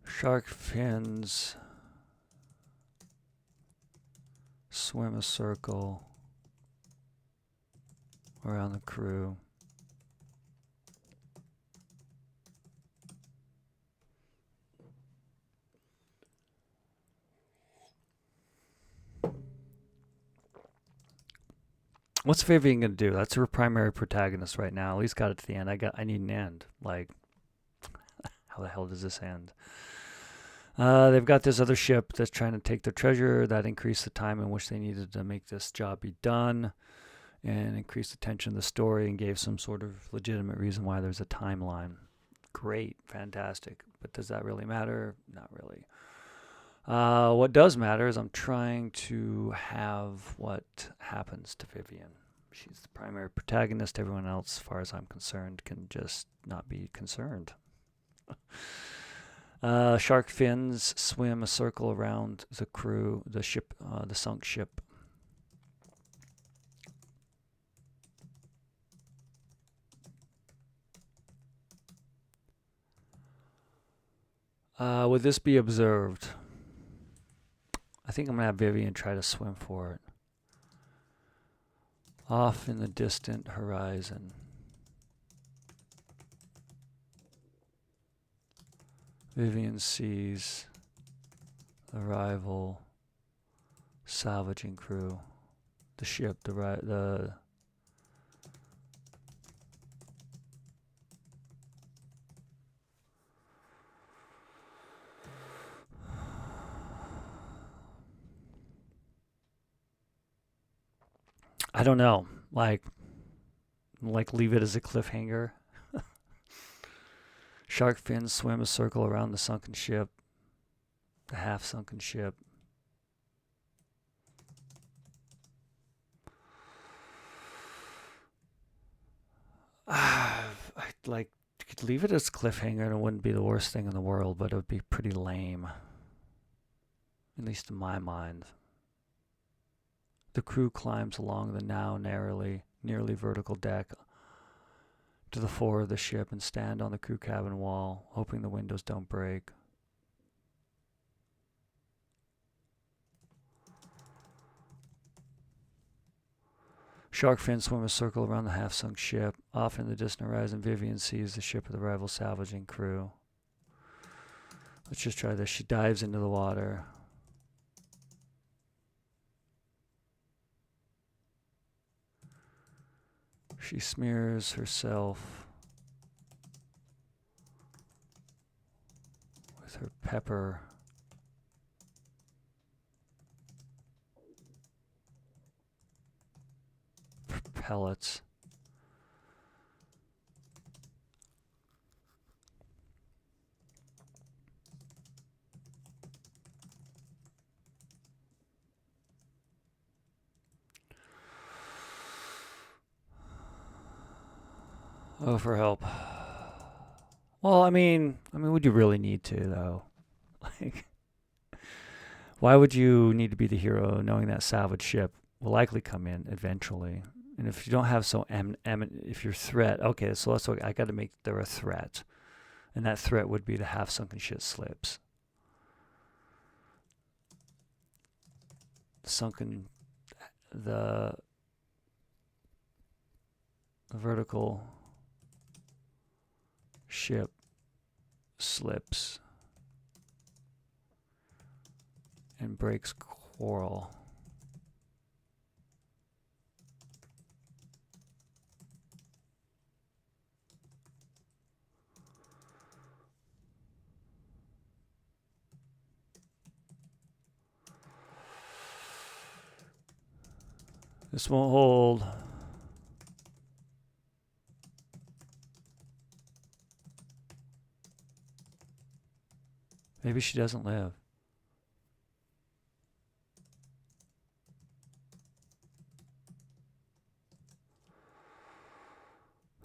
Shark fins swim a circle around the crew. What's Vivian gonna do? That's her primary protagonist right now. At least got it to the end. I need an end. Like, how the hell does this end? They've got this other ship that's trying to take their treasure. That increased the time in which they needed to make this job be done, and increased the tension of the story, and gave some sort of legitimate reason why there's a timeline. Great, fantastic. But does that really matter? Not really. What does matter is I'm trying to have what happens to Vivian. She's the primary protagonist. Everyone else, as far as I'm concerned, can just not be concerned. Shark fins swim a circle around the crew, the ship, the sunk ship. Would this be observed? I think I'm going to have Vivian try to swim for it. Off in the distant horizon. Vivian sees the rival salvaging crew. The ship, the I don't know. Like leave it as a cliffhanger. Shark fins swim a circle around the sunken ship, the half-sunken ship. I'd like could leave it as cliffhanger, and it wouldn't be the worst thing in the world, but it would be pretty lame, at least in my mind. The crew climbs along the now nearly vertical deck to the fore of the ship and stand on the crew cabin wall, hoping the windows don't break. Shark fins swim a circle around the half-sunk ship. Off in the distant horizon, Vivian sees the ship of the rival salvaging crew. Let's just try this. She dives into the water. She smears herself with her pepper. Pellets. Oh, for help. Well, I mean, would you really need to, though? Like, why would you need to be the hero knowing that salvage ship will likely come in eventually? And if you don't have if your threat, okay, so let's look, I got to make there a threat. And that threat would be the half-sunken ship slips. The vertical ship slips and breaks coral. This won't hold. Maybe she doesn't live.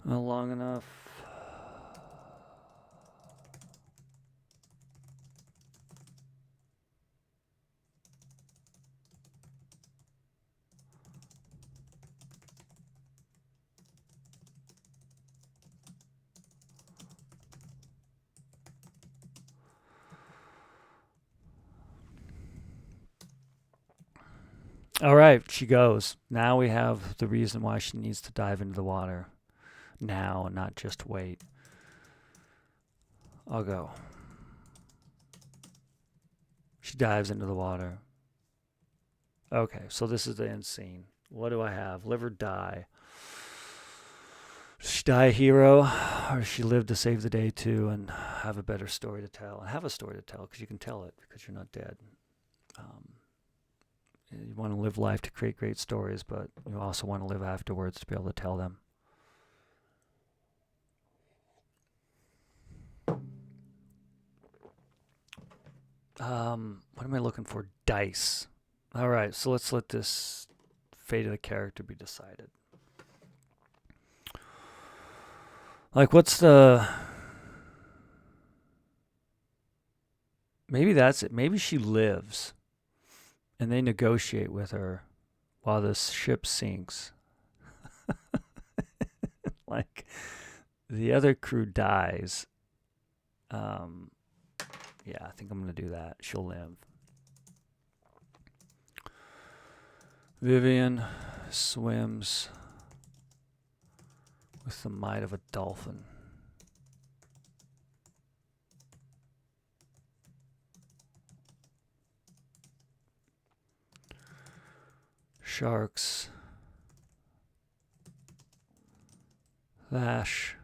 Not long enough. All right, she goes. Now we have the reason why she needs to dive into the water. Now, not just wait. I'll go. She dives into the water. Okay, so this is the end scene. What do I have? Live or die? Does she die a hero, or does she live to save the day too and have a better story to tell? And have a story to tell because you can tell it because you're not dead. You want to live life to create great stories, but you also want to live afterwards to be able to tell them. What am I looking for? Dice. All right, so let's let this fate of the character be decided. Like, what's the... Maybe that's it. Maybe she lives, and they negotiate with her while this ship sinks. Like, the other crew dies. Yeah, I think I'm going to do that. She'll live. Vivian swims with the might of a dolphin. Sharks lash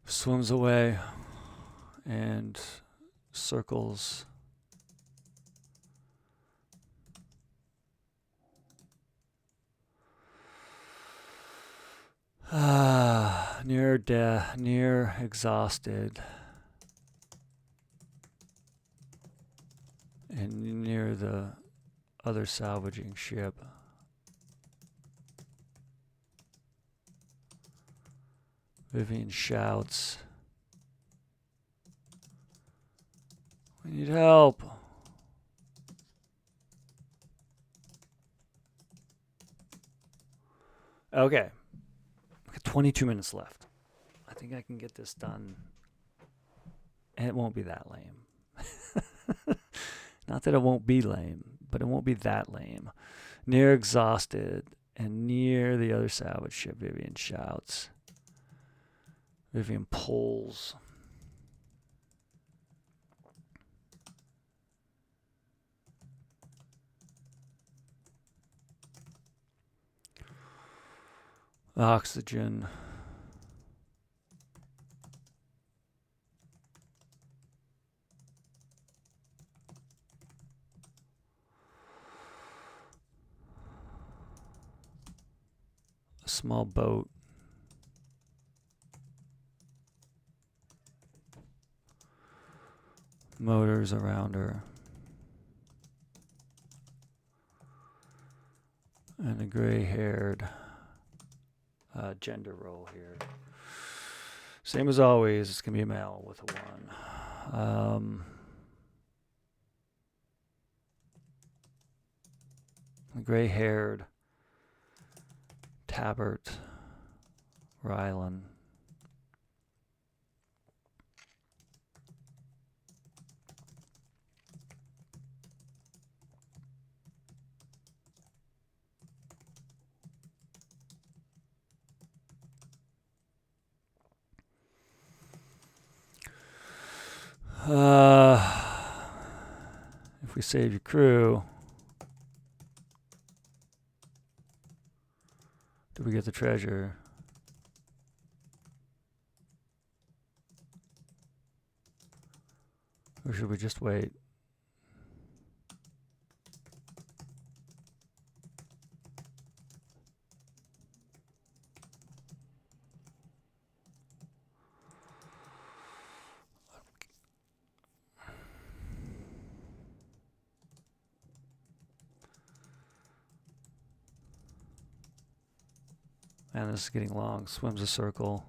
swims away and circles near death, near exhausted, and near the other salvaging ship. Vivian shouts, "We need help." Okay. 22 minutes left. I think I can get this done. And it won't be that lame. Not that it won't be lame, but it won't be that lame. Near exhausted and near the other salvage ship, Vivian shouts. Vivian pulls. Oxygen. A small boat. Motors around her. And a gray-haired gender role here. Same as always, it's going to be a male with a 1. A gray-haired Tabbert Rylan. If we save your crew, do we get the treasure? Or should we just wait? Man, this is getting long. Swims a circle.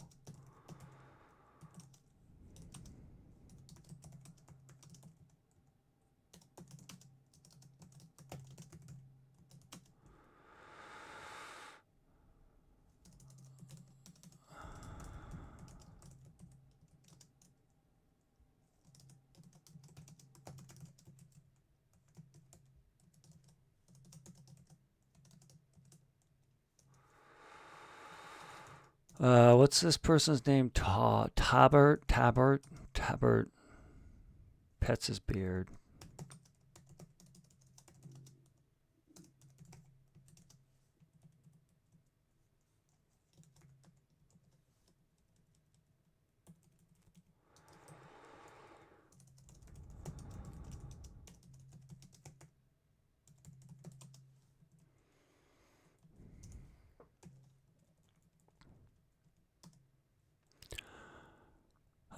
What's this person's name? Tabert. Pets his beard.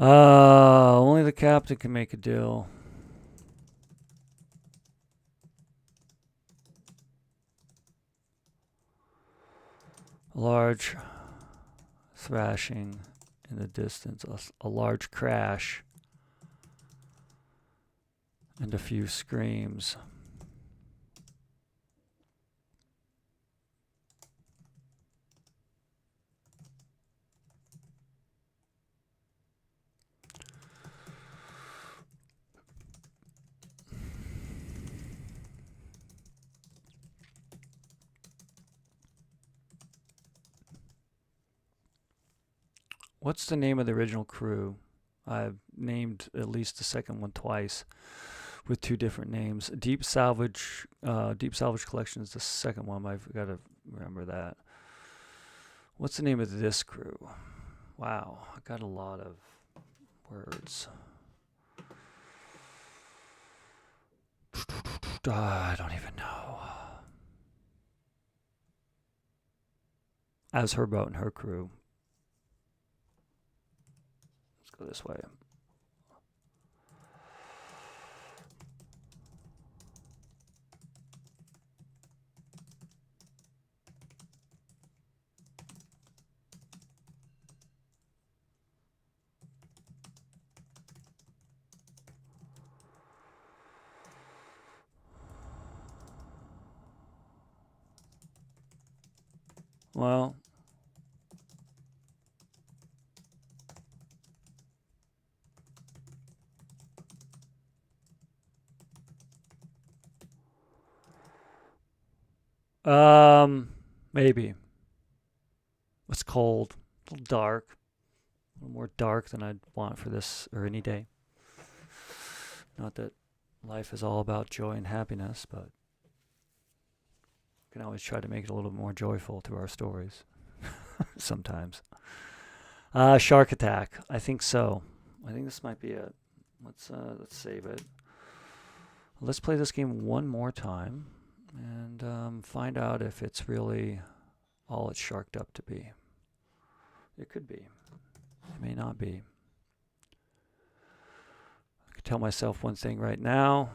Only the captain can make a deal. A large thrashing in the distance, a large crash, and a few screams. What's the name of the original crew? I've named at least the second one twice with two different names. Deep Salvage Collection is the second one. I've got to remember that. What's the name of this crew? Wow, I got a lot of words. I don't even know. As her boat and her crew. Let's go this way. Well, maybe. It's cold, a little dark, a little more dark than I'd want for this or any day. Not that life is all about joy and happiness, but we can always try to make it a little more joyful through our stories. Sometimes. Shark attack. I think so. I think this might be it. Let's save it. Let's play this game one more time and find out if it's really all it's sharked up to be. It could be. It may not be. I could tell myself one thing right now.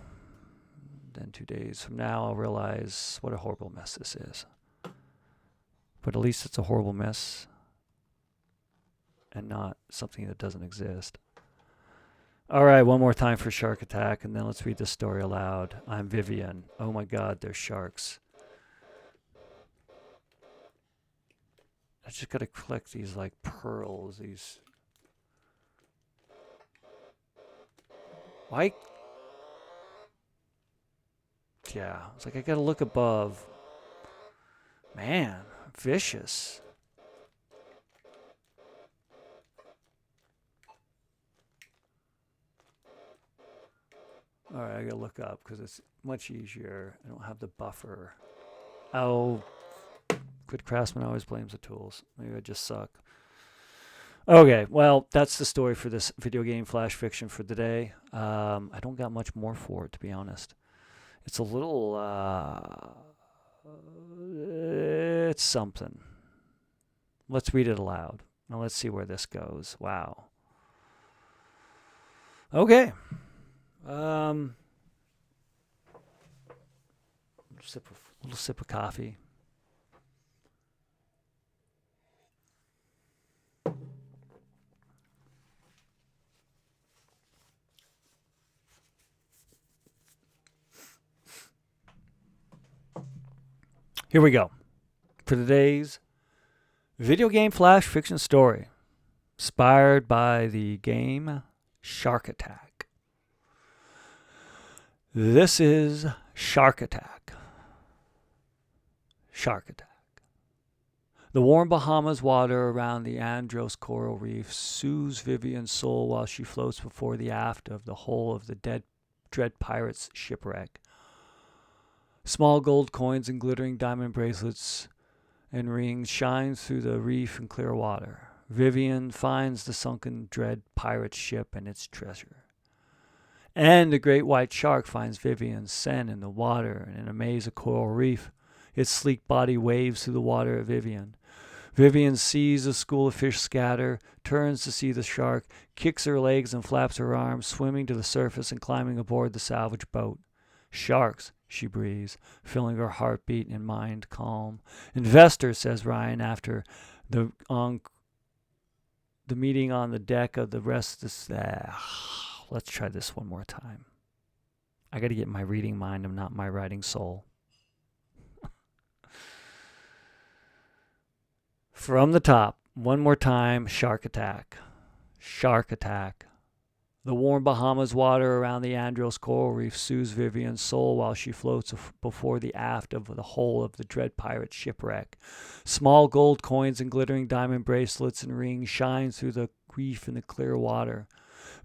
Then 2 days from now, I'll realize what a horrible mess this is. But at least it's a horrible mess and not something that doesn't exist. All right, one more time for shark attack, and then let's read the story aloud. I'm Vivian. Oh my God, there's sharks. I just got to collect these like pearls. These. Why? Yeah, it's like I got to look above. Man, vicious. All right, I gotta look up because it's much easier. I don't have the buffer. Oh, good craftsman always blames the tools. Maybe I just suck. Okay, well, that's the story for this video game flash fiction for today. I don't got much more for it, to be honest. It's a little, it's something. Let's read it aloud. Now let's see where this goes. Wow. Okay. Little sip of coffee. Here we go. For today's video game flash fiction story, inspired by the game Shark Attack. This is Shark Attack. Shark Attack. The warm Bahamas water around the Andros coral reef soothes Vivian's soul while she floats before the aft of the hull of the dread pirate's shipwreck. Small gold coins and glittering diamond bracelets and rings shine through the reef and clear water. Vivian finds the sunken dread pirate's ship and its treasure. And the great white shark finds Vivian's sen in the water and in a maze of coral reef. Its sleek body waves through the water at Vivian. Vivian sees a school of fish scatter, turns to see the shark, kicks her legs and flaps her arms, swimming to the surface and climbing aboard the salvage boat. Sharks, she breathes, filling her heartbeat and mind calm. Investors, says Ryan after the meeting on the deck of the rest of this. Let's try this one more time. I got to get my reading mind and not my writing soul. From the top, one more time, shark attack. Shark attack. The warm Bahamas water around the Andros coral reef soothes Vivian's soul while she floats before the aft of the hull of the dread pirate's shipwreck. Small gold coins and glittering diamond bracelets and rings shine through the reef in the clear water.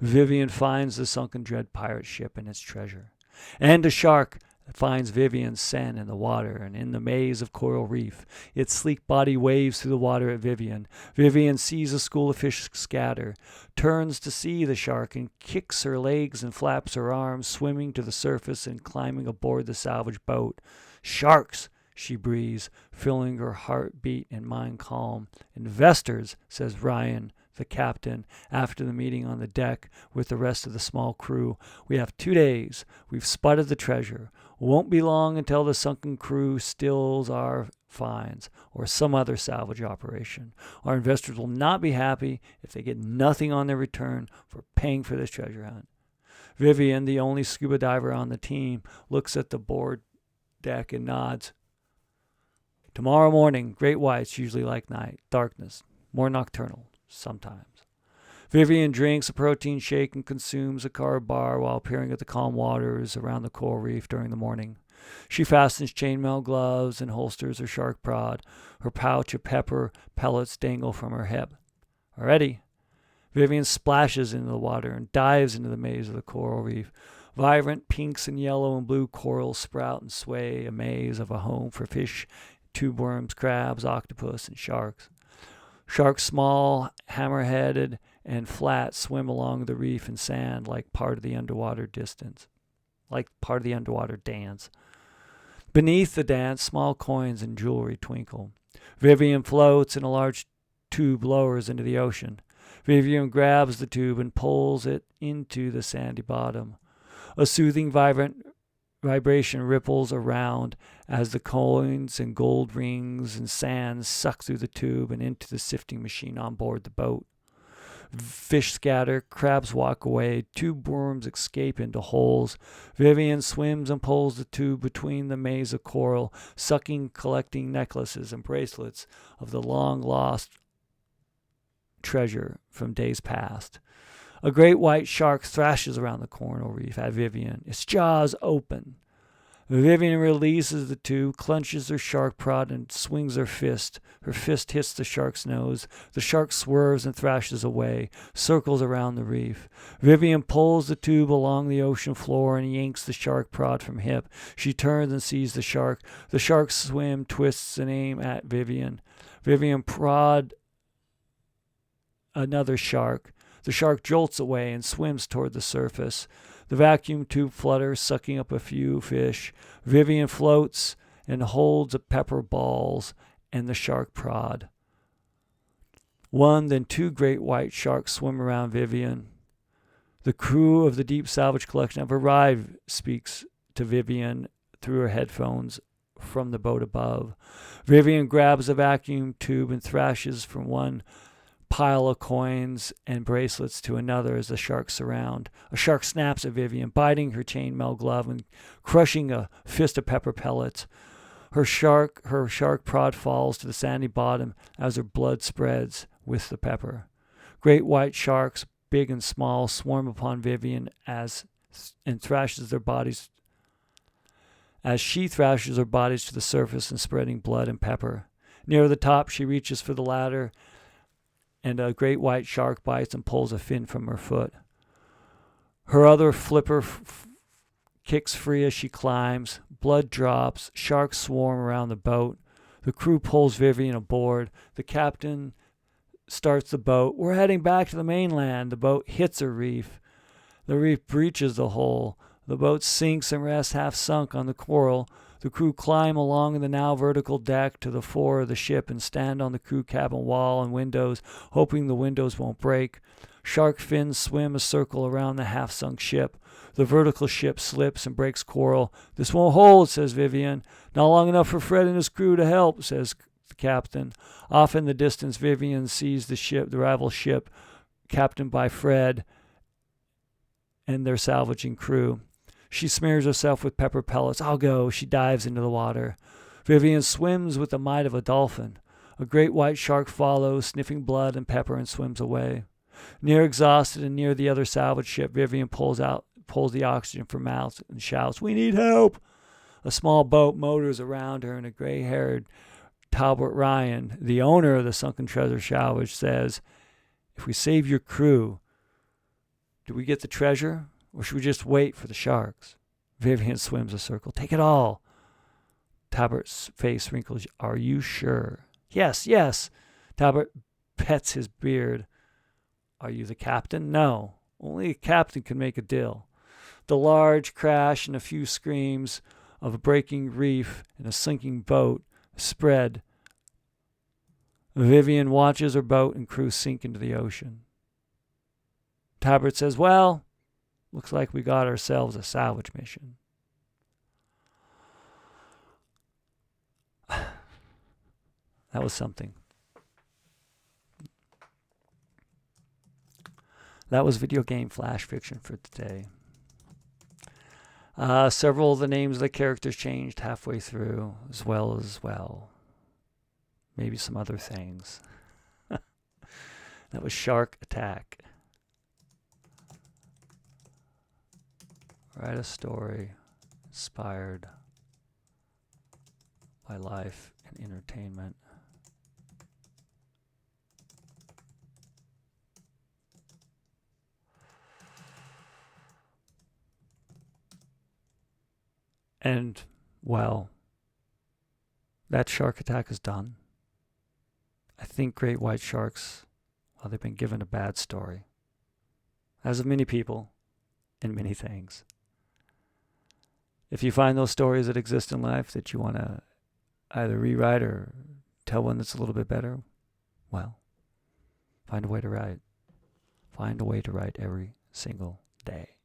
Vivian finds the sunken dread pirate ship and its treasure. And a shark finds Vivian's sen in the water and in the maze of coral reef. Its sleek body waves through the water at Vivian. Vivian sees a school of fish scatter, turns to see the shark and kicks her legs and flaps her arms, swimming to the surface and climbing aboard the salvage boat. Sharks, she breathes, filling her heartbeat and mind calm. Investors, says Ryan, the captain, after the meeting on the deck with the rest of the small crew. We have 2 days. We've spotted the treasure. Won't be long until the sunken crew steals our finds or some other salvage operation. Our investors will not be happy if they get nothing on their return for paying for this treasure hunt. Vivian, the only scuba diver on the team, looks at the board deck and nods. Tomorrow morning, great whites usually like night, darkness, more nocturnal sometimes. Vivian drinks a protein shake and consumes a carb bar while peering at the calm waters around the coral reef during the morning. She fastens chainmail gloves and holsters her shark prod. Her pouch of pepper pellets dangle from her hip. Already, Vivian splashes into the water and dives into the maze of the coral reef. Vibrant pinks and yellow and blue corals sprout and sway, a maze of a home for fish, tube worms, crabs, octopus, and sharks. Sharks, small, hammer-headed, and flat, swim along the reef and sand like part of the underwater dance. Beneath the dance, small coins and jewelry twinkle. Vivian floats and a large tube lowers into the ocean. Vivian grabs the tube and pulls it into the sandy bottom. A soothing, vibrant vibration ripples around as the coins and gold rings and sand suck through the tube and into the sifting machine on board the boat. Fish scatter, crabs walk away, tube worms escape into holes. Vivian swims and pulls the tube between the maze of coral, collecting necklaces and bracelets of the long-lost treasure from days past. A great white shark thrashes around the coral reef at Vivian, its jaws open. Vivian releases the tube, clenches her shark prod, and swings her fist. Her fist hits the shark's nose. The shark swerves and thrashes away, circles around the reef. Vivian pulls the tube along the ocean floor and yanks the shark prod from hip. She turns and sees the shark. The shark swim, twists, and aims at Vivian. Vivian prod another shark. The shark jolts away and swims toward the surface. The vacuum tube flutters, sucking up a few fish. Vivian floats and holds a pepper balls and the shark prod. One, then 2 great white sharks swim around Vivian. The crew of the Deep Salvage Collection have arrived, speaks to Vivian through her headphones from the boat above. Vivian grabs a vacuum tube and thrashes from one pile of coins and bracelets to another as the sharks surround. A shark snaps at Vivian, biting her chainmail glove and crushing a fist of pepper pellets. Her shark prod falls to the sandy bottom as her blood spreads with the pepper. Great white sharks, big and small, swarm upon Vivian as she thrashes their bodies to the surface and spreading blood and pepper. Near the top, she reaches for the ladder, and a great white shark bites and pulls a fin from her foot. Her other flipper kicks free as she climbs. Blood drops. Sharks swarm around the boat. The crew pulls Vivian aboard. The captain starts the boat. We're heading back to the mainland. The boat hits a reef. The reef breaches the hole. The boat sinks and rests half sunk on the coral. The crew climb along the now vertical deck to the fore of the ship and stand on the crew cabin wall and windows, hoping the windows won't break. Shark fins swim a circle around the half-sunk ship. The vertical ship slips and breaks coral. This won't hold, says Vivian. Not long enough for Fred and his crew to help, says the captain. Off in the distance, Vivian sees the rival ship, captained by Fred and their salvaging crew. She smears herself with pepper pellets. I'll go. She dives into the water. Vivian swims with the might of a dolphin. A great white shark follows, sniffing blood and pepper, and swims away. Near exhausted and near the other salvage ship, Vivian pulls the oxygen from mouth and shouts, "We need help!" A small boat motors around her, and a gray-haired Talbot Ryan, the owner of the sunken treasure salvage, says, "If we save your crew, do we get the treasure, or should we just wait for the sharks?" Vivian swims a circle. "Take it all." Talbot's face wrinkles. "Are you sure?" Yes. Talbot pets his beard. "Are you the captain?" "No. Only a captain can make a deal." The large crash and a few screams of a breaking reef and a sinking boat spread. Vivian watches her boat and crew sink into the ocean. Talbot says, "Well, looks like we got ourselves a salvage mission." That was something. That was video game flash fiction for today. Several of the names of the characters changed halfway through, as well. Maybe some other things. That was Shark Attack. Write a story inspired by life and entertainment. And, well, that Shark Attack is done. I think great white sharks, well, they've been given a bad story, as of many people and many things. If you find those stories that exist in life that you want to either rewrite or tell one that's a little bit better, well, find a way to write. Find a way to write every single day.